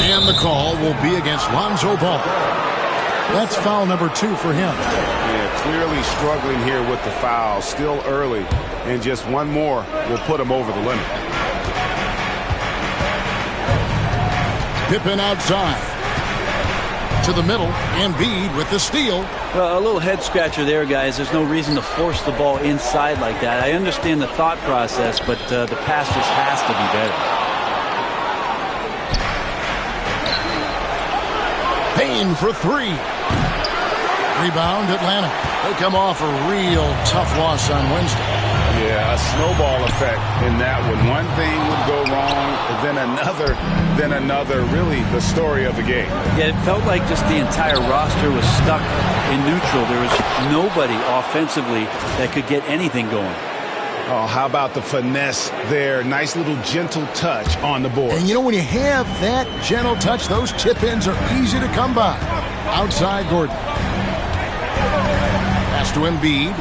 And the call will be against Lonzo Ball. That's foul number 2 for him. Yeah, clearly struggling here with the foul. Still early, and just one more will put him over the limit. Pippen outside. To the middle. Embiid with the steal. Well, a little head scratcher there, guys. There's no reason to force the ball inside like that. I understand the thought process, but the pass just has to be better. Payne for 3. Rebound, Atlanta. They come off a real tough loss on Wednesday. Yeah, a snowball effect in that one. One thing would go wrong, then another. Really the story of the game. Yeah, it felt like just the entire roster was stuck in neutral. There was nobody offensively that could get anything going. Oh, how about the finesse there? Nice little gentle touch on the board. And you know, when you have that gentle touch, those tip-ins are easy to come by. Outside Gordon. Pass to Embiid.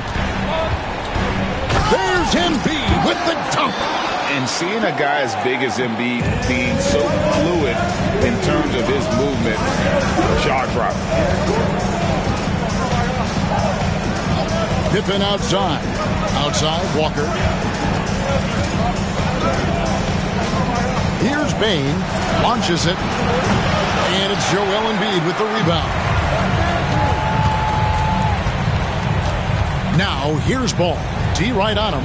There's Embiid with the dunk. And seeing a guy as big as Embiid being so fluid in terms of his movement, jaw-dropping. Pippen outside. Outside, Walker. Here's Bain. Launches it. And it's Joel Embiid with the rebound. Now, here's Ball. D right on him.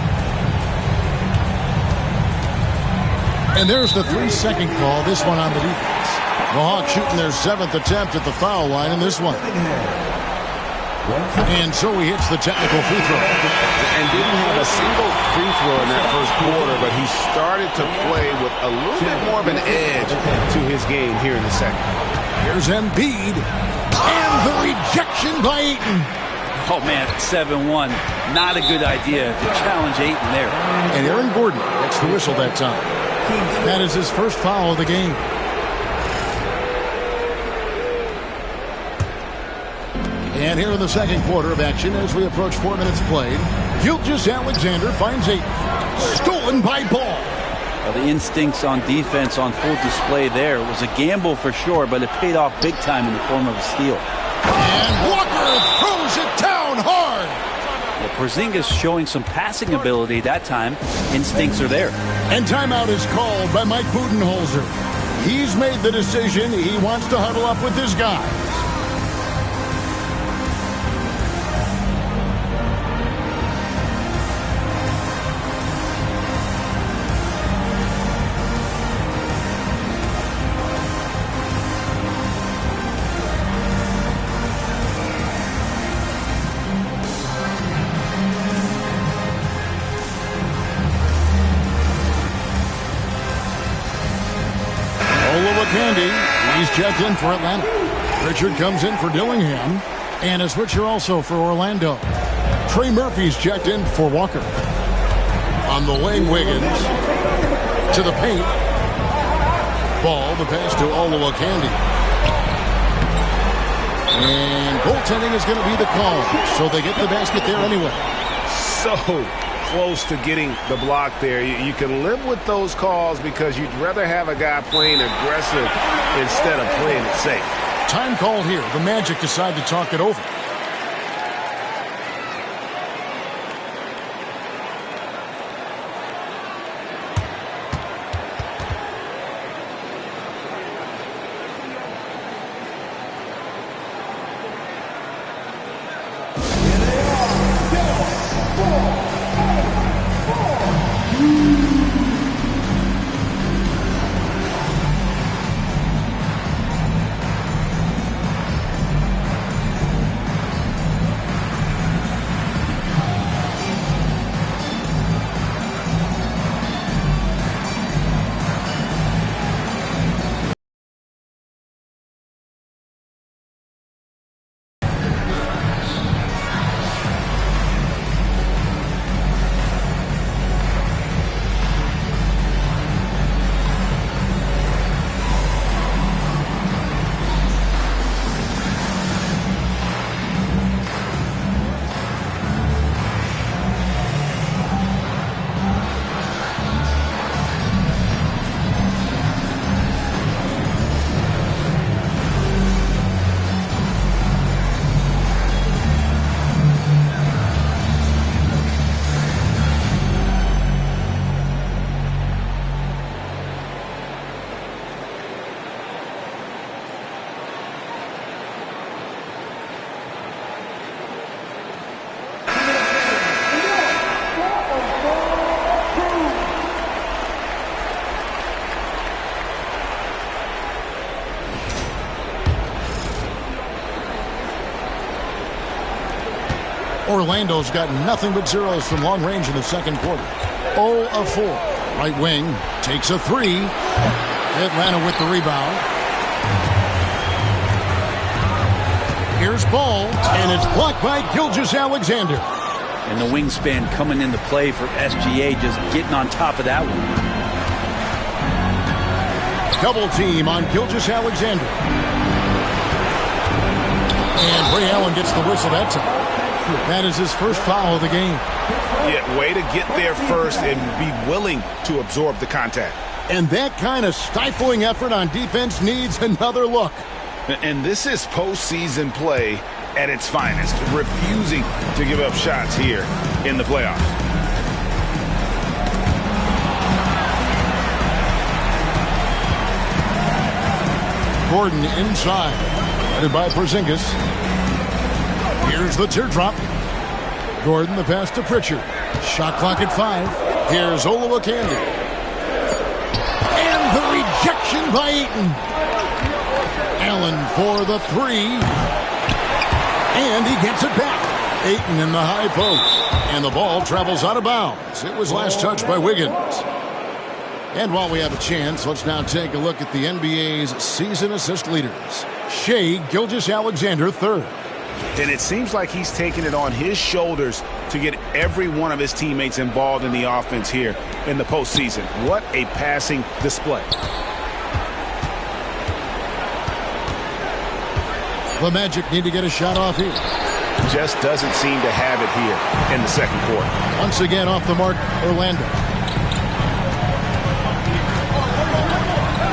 And there's the 3-second call. This one on the defense. The Hawks shooting their 7th attempt at the foul line in this one. And so he hits the technical free throw. And didn't have a single free throw in that first quarter, but he started to play with a little bit more of an edge to his game here in the second. Here's Embiid. And the rejection by Ayton. Oh, man, 7-1. Not a good idea to challenge Ayton there. And Aaron Gordon gets the whistle that time. That is his first foul of the game. And here in the second quarter of action, as we approach 4 minutes played, Gilgeous-Alexander finds Ayton. Stolen by Ball. Well, the instincts on defense on full display there. It was a gamble for sure, but it paid off big time in the form of a steal. And Walker throws it down hard. Well, Porzingis showing some passing ability that time. Instincts are there. And timeout is called by Mike Budenholzer. He's made the decision. He wants to huddle up with his guys. He's checked in for Atlanta. Richard comes in for Dillingham. And a switcher also for Orlando. Trey Murphy's checked in for Walker. On the wing, Wiggins. To the paint. Ball, the pass to Olowokandi. And goaltending is going to be the call. So they get the basket there anyway. So close to getting the block there. You can live with those calls because you'd rather have a guy playing aggressive instead of playing it safe. Time called here. The Magic decide to talk it over. Orlando's got nothing but zeros from long range in the second quarter. 0 of 4. Right wing takes a 3. Atlanta with the rebound. Here's Ball, and it's blocked by Gilgeous-Alexander. And the wingspan coming into play for SGA, just getting on top of that one. Double team on Gilgeous-Alexander. And Ray Allen gets the whistle that time. That is his first foul of the game. Yeah, way to get there first and be willing to absorb the contact. And that kind of stifling effort on defense needs another look. And this is postseason play at its finest, refusing to give up shots here in the playoffs. Gordon inside, headed by Porzingis. Here's the teardrop. Gordon the pass to Pritchard. Shot clock at 5. Here's Olowokandi. And the rejection by Ayton. Allen for the 3. And he gets it back. Ayton in the high post. And the ball travels out of bounds. It was last touched by Wiggins. And while we have a chance, let's now take a look at the NBA's season assist leaders. Shai Gilgeous-Alexander, 3rd. And it seems like he's taking it on his shoulders to get every one of his teammates involved in the offense here in the postseason. What a passing display. The Magic need to get a shot off here. Just doesn't seem to have it here in the second quarter. Once again off the mark, Orlando.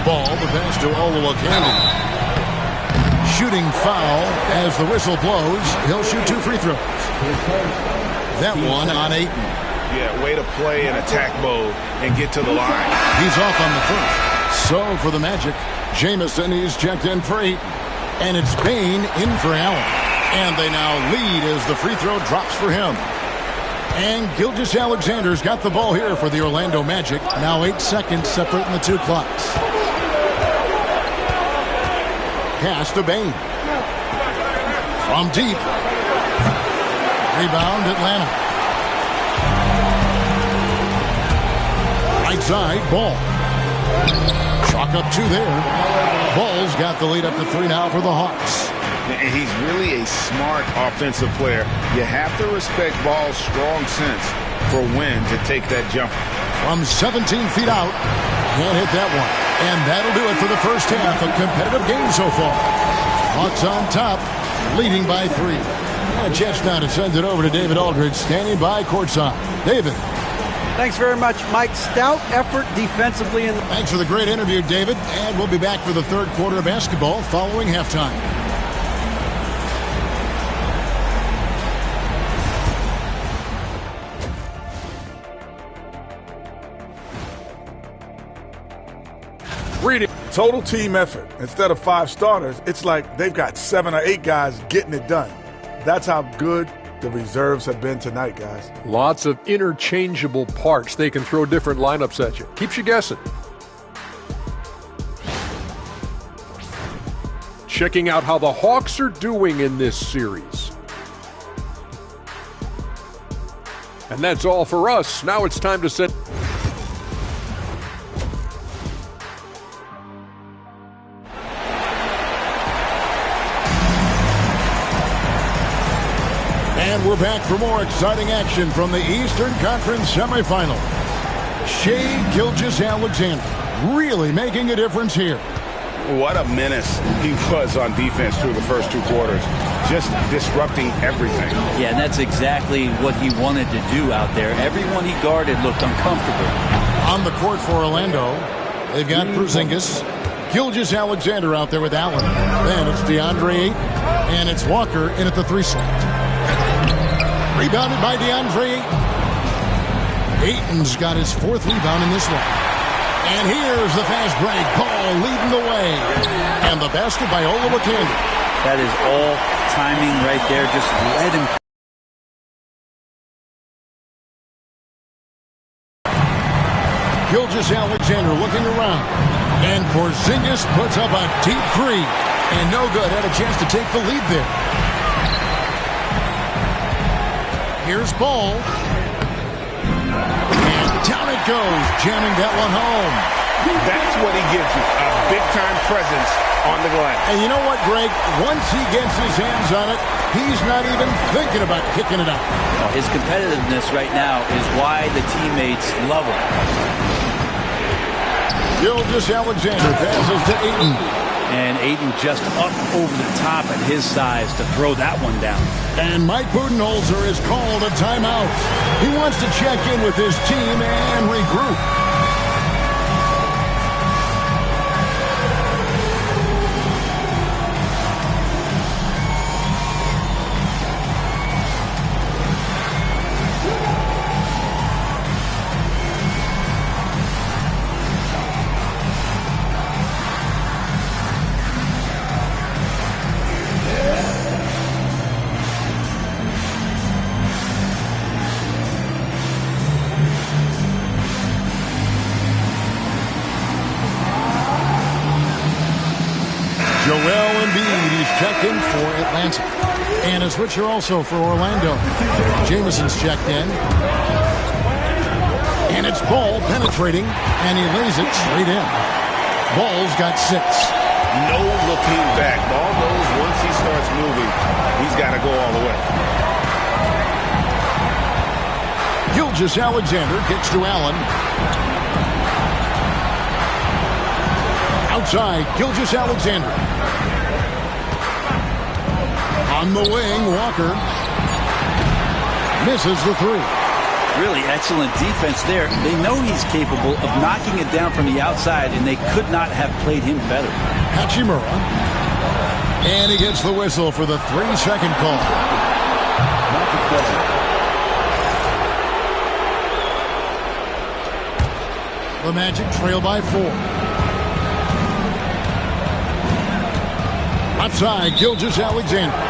Ball, the pass to Olowokandi. Shooting foul as the whistle blows. He'll shoot 2 free throws. That one on Ayton. Yeah, way to play in attack mode and get to the line. He's off on the first. So for the Magic, Jamison, he's checked in for Ayton. And it's Bain in for Allen. And they now lead as the free throw drops for him. And Gilgeous-Alexander's got the ball here for the Orlando Magic. Now 8 seconds separating the 2 clocks. Pass to Bain. From deep. Rebound Atlanta. Right side, Ball. Chalk up 2 there. Ball's got the lead up to 3 now for the Hawks. He's really a smart offensive player. You have to respect Ball's strong sense for when to take that jump. From 17 feet out. Can't hit that one. And that'll do it for the first half. A competitive game so far. Hawks on top, leading by 3. A chance now to send it over to David Aldridge, standing by courtside. David. Thanks very much, Mike. Stout effort defensively. Thanks for the great interview, David. And we'll be back for the third quarter of basketball following halftime. Reading. Total team effort. Instead of 5 starters, it's like they've got 7 or 8 guys getting it done. That's how good the reserves have been tonight, guys. Lots of interchangeable parts. They can throw different lineups at you. Keeps you guessing. Checking out how the Hawks are doing in this series. And that's all for us. Now it's time to set... And we're back for more exciting action from the Eastern Conference semifinal. Shai Gilgeous-Alexander really making a difference here. What a menace he was on defense through the first 2 quarters. Just disrupting everything. Yeah, and that's exactly what he wanted to do out there. Everyone he guarded looked uncomfortable. On the court for Orlando, they've got Porzingis. Gilgeous-Alexander out there with Allen. Then it's DeAndre Ayton. And it's Walker in at the 3 slot. Rebounded by DeAndre Ayton. Ayton's got his 4th rebound in this one. And here's the fast break. Ball leading the way. And the basket by Olowokandi. That is all timing right there. Just let him. Gilgeous-Alexander looking around. And Porzingis puts up a deep 3. And no good. Had a chance to take the lead there. Here's Ball. And down it goes, jamming that one home. That's what he gives you, a big-time presence on the glass. And you know what, Greg? Once he gets his hands on it, He's not even thinking about kicking it out. His competitiveness right now is why the teammates love him. Gilgeous-Alexander passes to Ayton. And Ayton just up over the top at his size to throw that one down. And Mike Budenholzer has called a timeout. He wants to check in with his team and regroup. Checked in for Atlanta. And a switcher also for Orlando. Jamison's checked in. And it's Ball penetrating, and he lays it straight in. Ball's got 6. No looking back. Ball knows once he starts moving, he's got to go all the way. Gilgeous-Alexander gets to Allen. Outside, Gilgeous-Alexander. On the wing, Walker misses the 3. Really excellent defense there. They know he's capable of knocking it down from the outside, and they could not have played him better. Hachimura. And he gets the whistle for the 3-second call. The Magic trail by 4. Outside, Gilgeous-Alexander.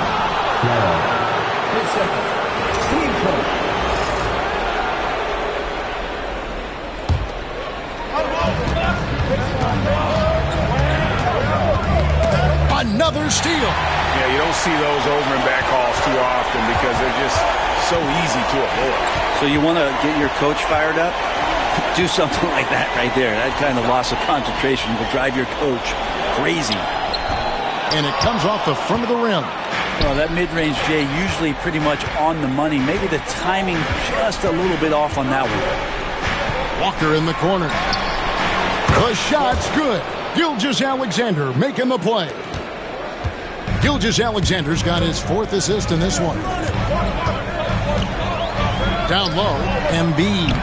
Another steal. Yeah, you don't see those over and back calls too often because they're just so easy to avoid. So you want to get your coach fired up? Do something like that right there. That kind of loss of concentration will drive your coach crazy. And it comes off the front of the rim. Well, that mid-range, Jay, usually pretty much on the money. Maybe the timing just a little bit off on that one. Walker in the corner. The shot's good. Gilgeous-Alexander making the play. Gilgeous-Alexander's got his 4th assist in this one. Down low, Embiid.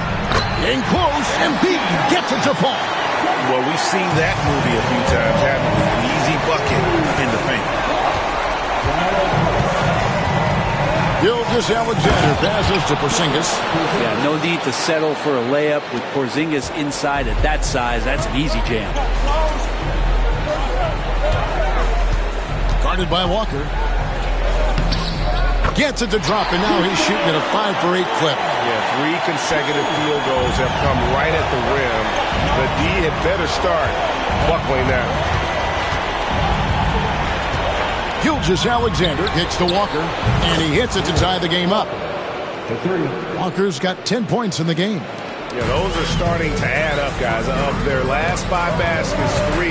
In close, Embiid gets it to fall. Well, we've seen that movie a few times, haven't we? An easy bucket in the paint. Gilgeous-Alexander passes to Porzingis. Yeah, no need to settle for a layup with Porzingis inside at that size. That's an easy jam. Guarded by Walker. Gets it to drop, and now he's shooting at a 5-for-8 clip. Yeah, 3 consecutive field goals have come right at the rim. The D had better start buckling now. Gilgeous-Alexander kicks to Walker, and he hits it to tie the game up. Walker's got 10 points in the game. Yeah, those are starting to add up, guys. Of their last 5 baskets, 3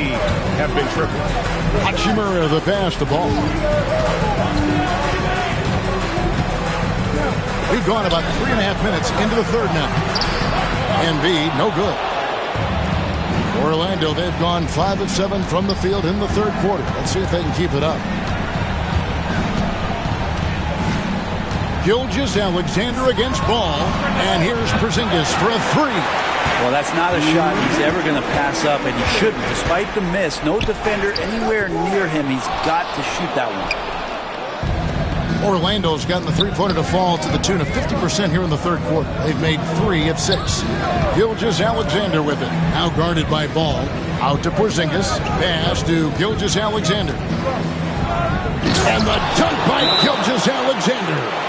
have been triples. Hachimura the pass the ball. We've gone about 3.5 minutes into the third now. Embiid, no good. Orlando, they've gone 5 of 7 from the field in the third quarter. Let's see if they can keep it up. Gilgeous-Alexander against Ball, and here's Porzingis for a 3. Well, that's not a shot he's ever going to pass up, and he shouldn't. Despite the miss, no defender anywhere near him. He's got to shoot that one. Orlando's gotten the three-pointer to fall to the tune of 50% here in the third quarter. They've made 3 of 6. Gilgeous-Alexander with it. Now guarded by Ball. Out to Porzingis. Pass to Gilgeous-Alexander. And the dunk by Gilgeous-Alexander.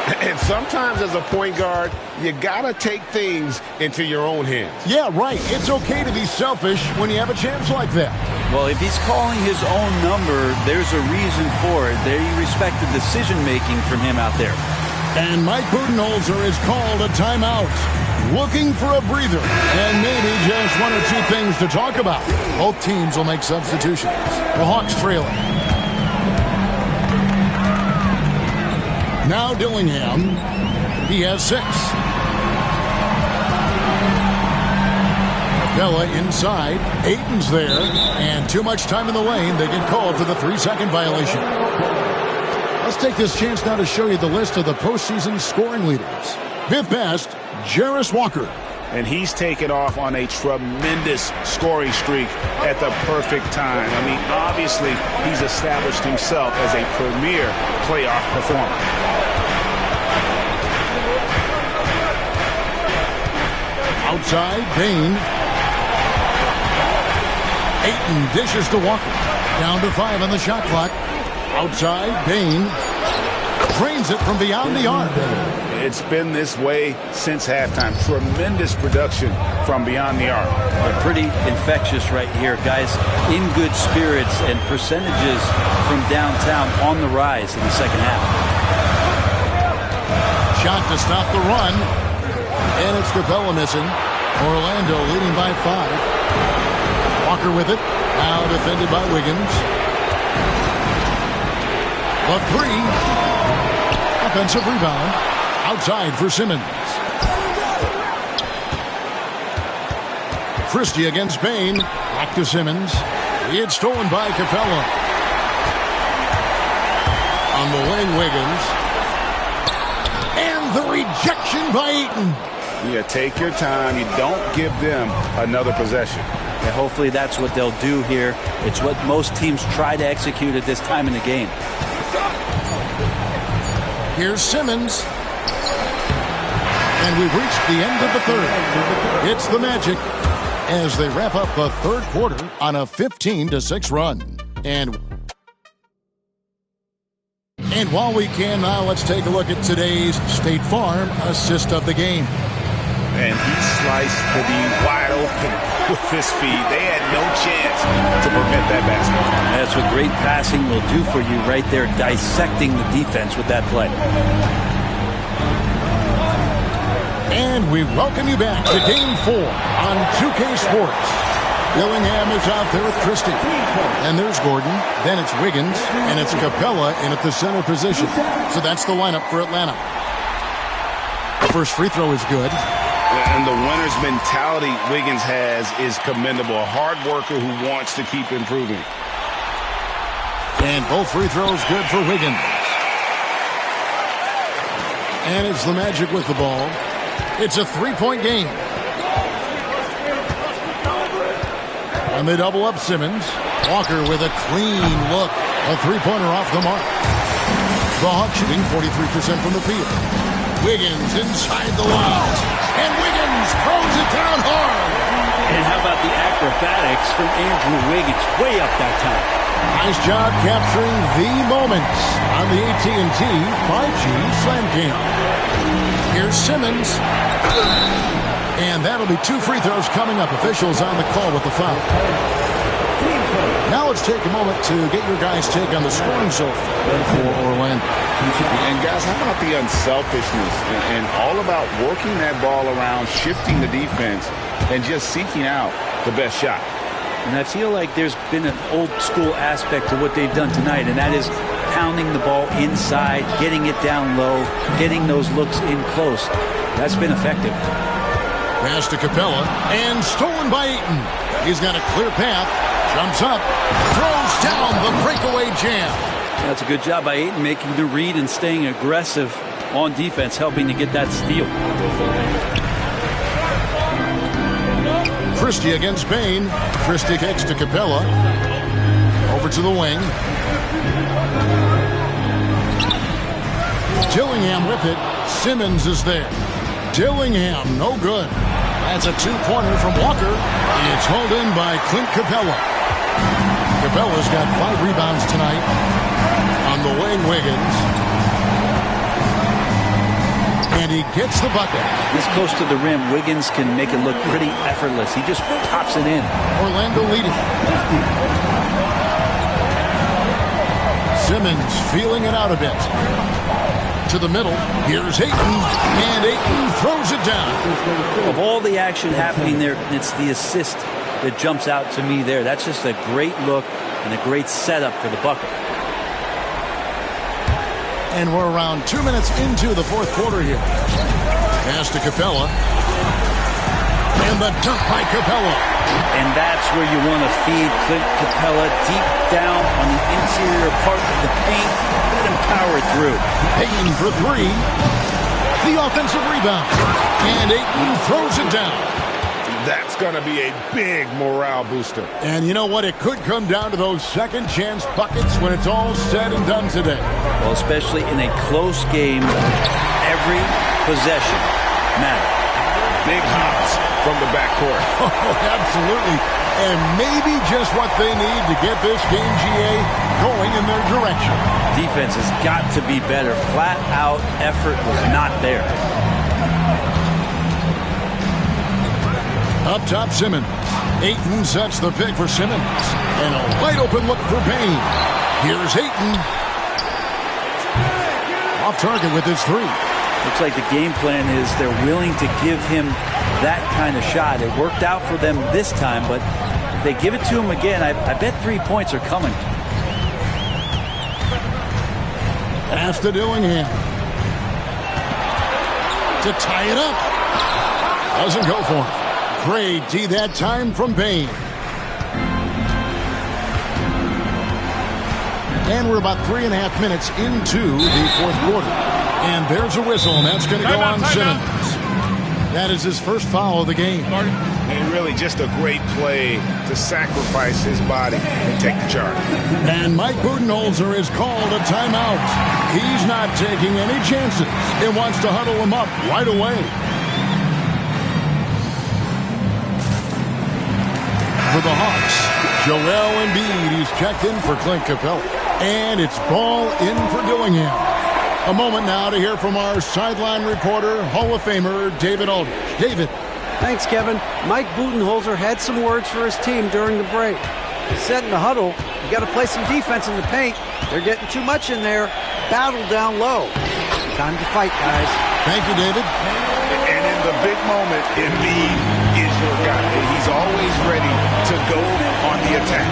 And sometimes as a point guard, you got to take things into your own hands. Yeah, right. It's okay to be selfish when you have a chance like that. Well, if he's calling his own number, there's a reason for it. They respect the decision-making from him out there. And Mike Budenholzer has called a timeout. Looking for a breather. And maybe just 1 or 2 things to talk about. Both teams will make substitutions. The Hawks trailing. Now Dillingham. He has 6. Capella inside. Ayton's there. And too much time in the lane. They get called for the 3-second violation. Let's take this chance now to show you the list of the postseason scoring leaders. 5th best, Jarris Walker. And he's taken off on a tremendous scoring streak at the perfect time. I mean, obviously, he's established himself as a premier playoff performer. Outside, Bain. Ayton dishes to Walker. Down to 5 on the shot clock. Outside, Bain. Drains it from beyond the arc. It's been this way since halftime. Tremendous production from beyond the arc. They're pretty infectious right here. Guys in good spirits and percentages from downtown on the rise in the second half. Shot to stop the run. And it's Capella missing. Orlando leading by 5. Walker with it. Now defended by Wiggins. The 3. Offensive rebound. Outside for Simmons. Christie against Bain. Back to Simmons. It's stolen by Capella. On the wing, Wiggins. And the rejection by Ayton. Yeah, take your time. You don't give them another possession. And hopefully that's what they'll do here. It's what most teams try to execute at this time in the game. Here's Simmons. And we've reached the end of the third. It's the Magic as they wrap up the third quarter on a 15-6 run. And while we can now, let's take a look at today's State Farm assist of the game. And he sliced the D wide open with his feet. They had no chance to prevent that basket. That's what great passing will do for you right there, dissecting the defense with that play. And we welcome you back to Game 4 on 2K Sports. Dillingham is out there with Christie. And there's Gordon. Then it's Wiggins. And it's Capella in at the center position. So that's the lineup for Atlanta. The first free throw is good. And the winner's mentality Wiggins has is commendable. A hard worker who wants to keep improving. And both free throws good for Wiggins. And it's the Magic with the ball. It's a 3-point game. And they double up Simmons. Walker with a clean look. A three-pointer off the mark. The Hawks shooting 43% from the field. Wiggins inside the line. And Wiggins throws it down hard. And how about the acrobatics from Andrew Wiggins? Way up that time. Nice job capturing the moments on the AT&T 5G Slam Cam. Here's Simmons. And that'll be 2 free throws coming up. Officials on the call with the foul. Now let's take a moment to get your guys' take on the scoring so far for Orlando. And guys, how about the unselfishness and all about working that ball around, shifting the defense, and just seeking out the best shot. And I feel like there's been an old school aspect to what they've done tonight, and that is pounding the ball inside, getting it down low, getting those looks in close. That's been effective. Pass to Capella, and stolen by Ayton. He's got a clear path, jumps up, throws down the breakaway jam. That's a good job by Ayton, making the read and staying aggressive on defense, helping to get that steal. Christie against Bain. Christie kicks to Capella. Over to the wing. Dillingham with it. Simmons is there. Dillingham, no good. That's a 2-pointer from Walker. It's hauled in by Clint Capella. Capella's got 5 rebounds tonight. On the wing, Wiggins. And he gets the bucket. This close to the rim, Wiggins can make it look pretty effortless. He just pops it in. Orlando leading. Simmons feeling it out a bit. To the middle. Here's Ayton. And Ayton throws it down. Of all the action happening there, it's the assist that jumps out to me there. That's just a great look and a great setup for the bucket. And we're around 2 minutes into the fourth quarter here. Pass to Capella. And the dunk by Capella. And that's where you want to feed Clint Capella, deep down on the interior part of the paint. Let him power through. Payne for three. The offensive rebound. And Ayton throws it down. That's going to be a big morale booster. And you know what? It could come down to those second chance buckets when it's all said and done today. Well, especially in a close game, every possession matters. Big hops from the backcourt. Oh, absolutely. And maybe just what they need to get this game, GA, going in their direction. Defense has got to be better. Flat out effort was not there. Up top, Simmons. Ayton sets the pick for Simmons. And a wide open look for Payne. Here's Ayton. Off target with his three. Looks like the game plan is they're willing to give him that kind of shot. It worked out for them this time, but if they give it to him again, I bet 3 points are coming. Pass to Dillingham. To tie it up. Doesn't go for him. Great D that time from Payne. And we're about 3.5 minutes into the fourth quarter. And there's a whistle, and that's going to go on Simmons. That is his first foul of the game. And really just a great play to sacrifice his body and take the charge. And Mike Budenholzer is called a timeout. He's not taking any chances. He wants to huddle him up right away. For the Hawks, Joel Embiid. He's checked in for Clint Capella. And it's ball in for Dillingham. A moment now to hear from our sideline reporter, Hall of Famer David Aldridge. David. Thanks, Kevin. Mike Budenholzer had some words for his team during the break. He said in the huddle, you got to play some defense in the paint. They're getting too much in there. Battle down low. Time to fight, guys. Thank you, David. And in the big moment, Embiid is your guy. He's always ready to go on the attack.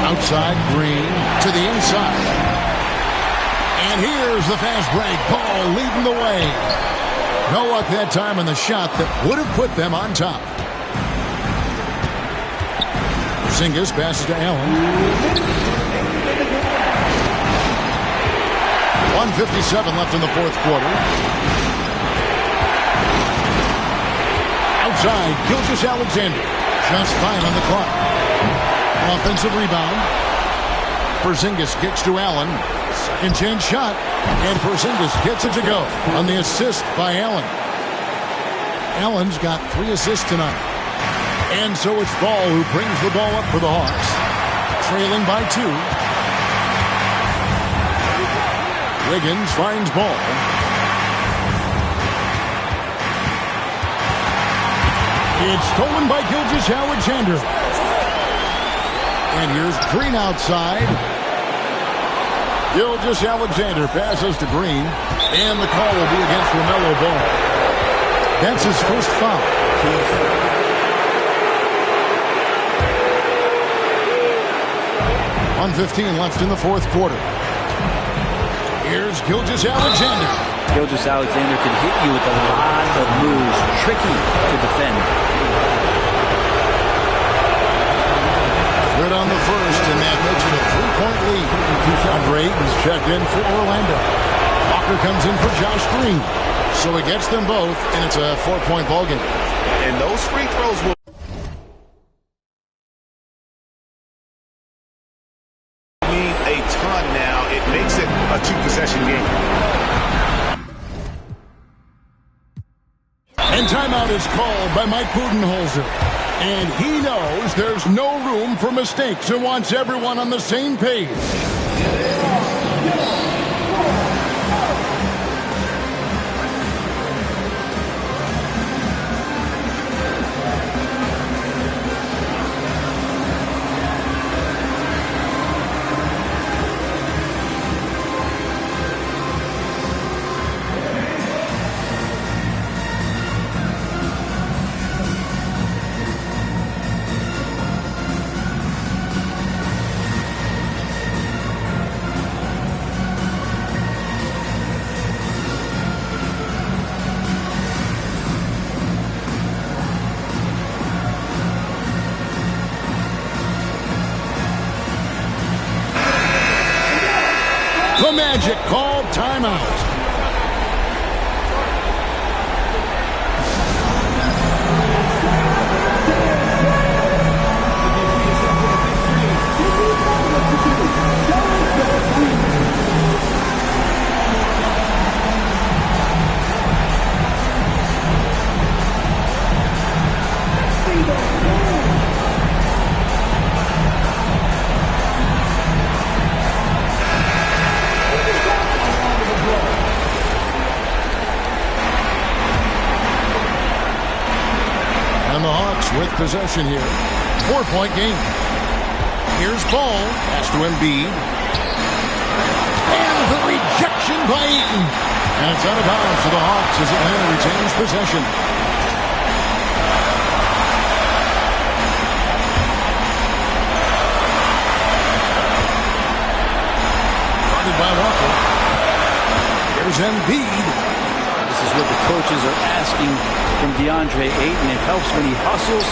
Outside, Green to the inside. And here's the fast break. Ball leading the way. No luck that time on the shot that would have put them on top. Porzingis passes to Allen. 1:57 left in the fourth quarter. Outside, Gilgeous-Alexander. Just 5 on the clock. Offensive rebound. Porzingis kicks to Allen. Second chance shot. And Porzingis gets it to go on the assist by Allen. Allen's got 3 assists tonight. And so it's Ball who brings the ball up for the Hawks. Trailing by 2. Wiggins finds Ball. It's stolen by Gilgeous-Alexander. And here's Green outside. Gilgeous-Alexander passes to Green. And the call will be against LaMelo Ball. That's his first foul. 1:15 left in the fourth quarter. Here's Gilgeous-Alexander. Gilgeous-Alexander can hit you with a lot of moves. Tricky to defend. Good on the first, and that makes it a 3-point lead. DeAndre Ayton's checked in for Orlando. Walker comes in for Josh Green. So he gets them both, and it's a 4-point ball game. And those free throws will mean a ton now. It makes it a 2-possession game. And timeout is called by Mike Budenholzer. And he knows there's no room for mistakes and wants everyone on the same page. Magic called timeout. And the Hawks with possession here. 4-point game. Here's Ball. Pass to Embiid. And the rejection by Eaton. And it's out of bounds for the Hawks as Atlanta retains possession. Guarded by Walker. Here's Embiid. This is what the coaches are asking from DeAndre Ayton. It helps when he hustles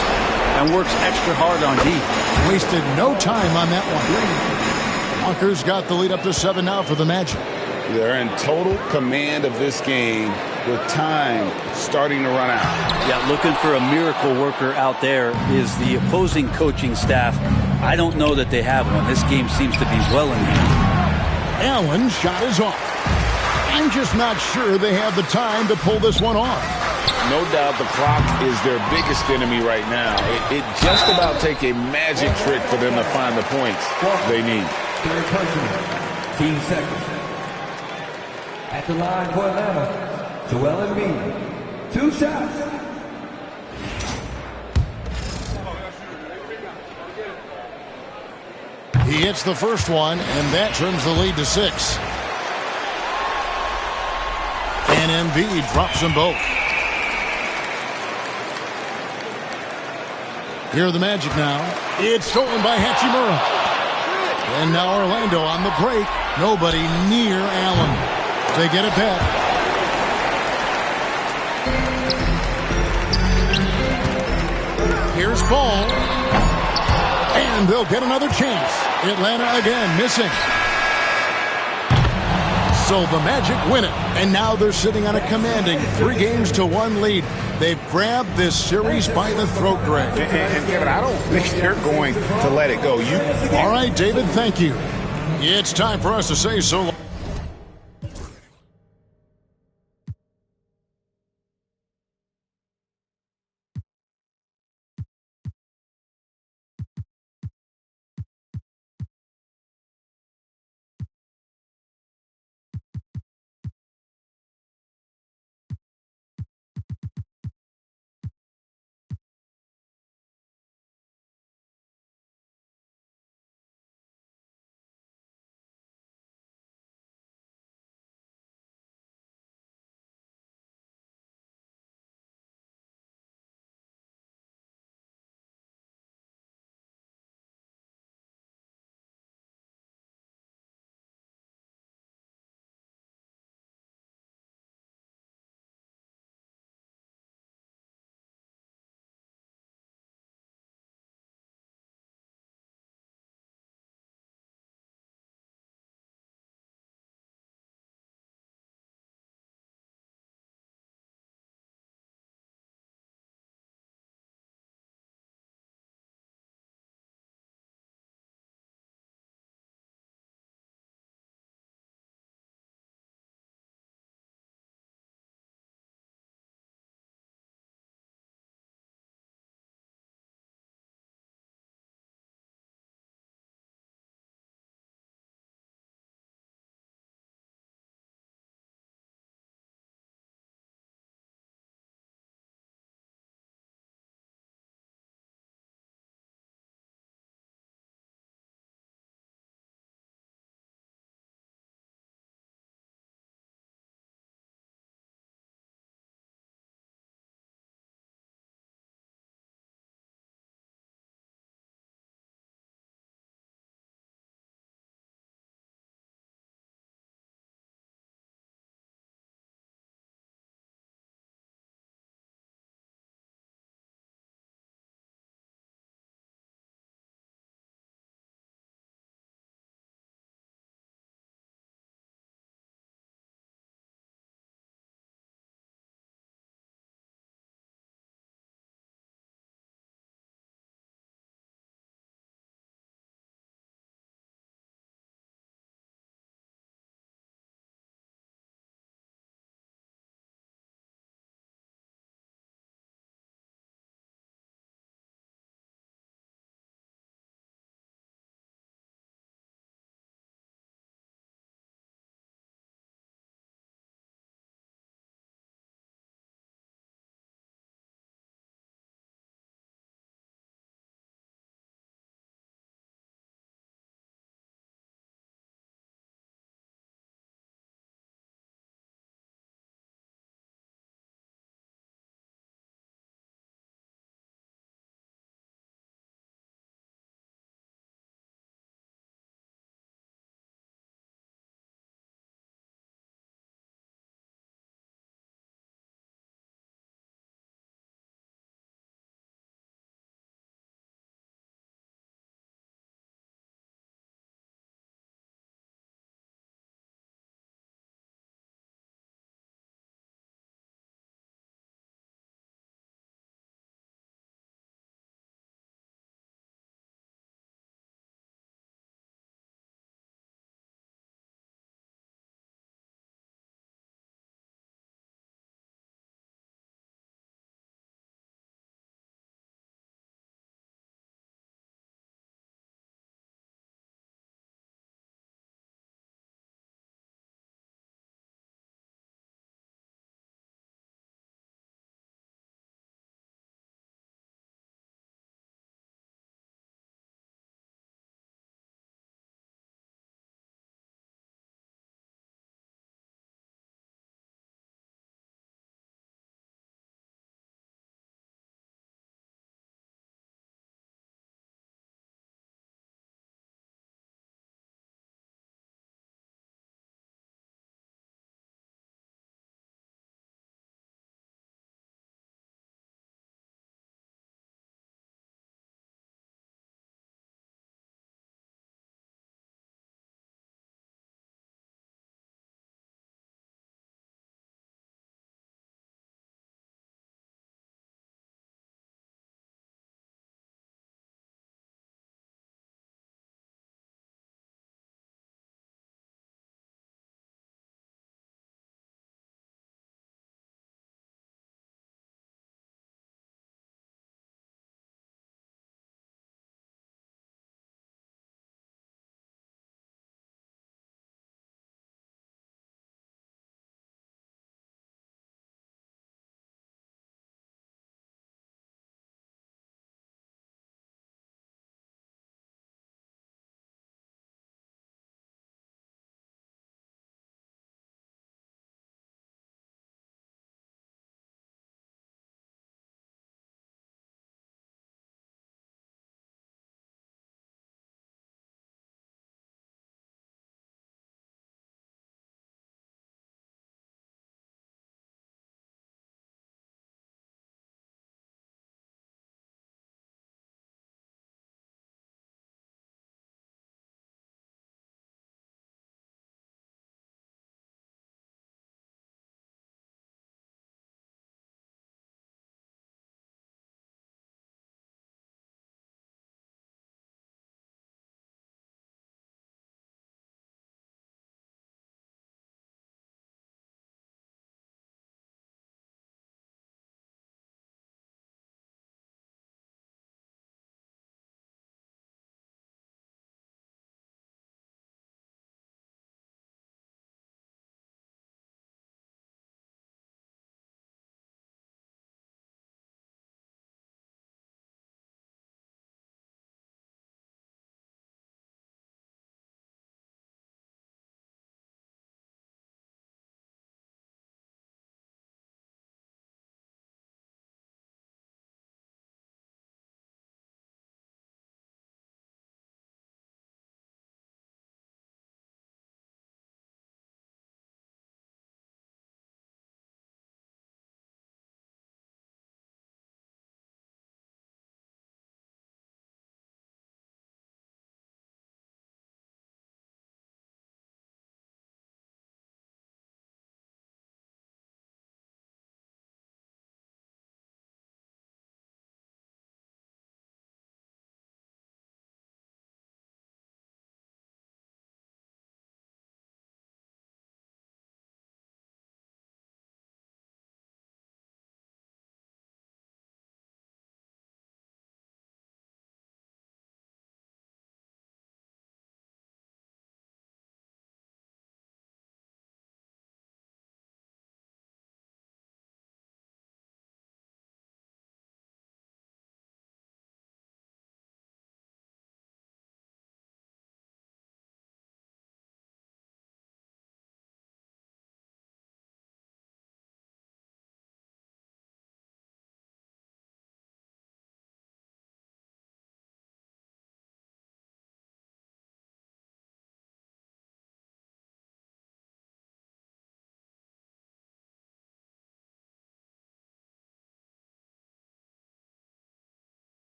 and works extra hard on D. Wasted no time on that one. Walker's got the lead up to 7 now for the Magic. They're in total command of this game with time starting to run out. Yeah, looking for a miracle worker out there is the opposing coaching staff. I don't know that they have one. This game seems to be well in hand. Allen's shot is off. I'm just not sure they have the time to pull this one off. No doubt the clock is their biggest enemy right now. It just about take a magic trick for them to find the points they need. Third person, team seconds. At the line for Atlanta, Joel Embiid. 2 shots. He hits the first one, and that trims the lead to 6. And Embiid drops them both. Here are the Magic now. It's stolen by Hachimura. And now Orlando on the break. Nobody near Allen. They get it back. Here's Ball. And they'll get another chance. Atlanta again missing. So the Magic win it. And now they're sitting on a commanding 3-1 lead. They've grabbed this series by the throat, Greg. And Kevin, I don't think they're going to let it go. All right, David, thank you. It's time for us to say so long.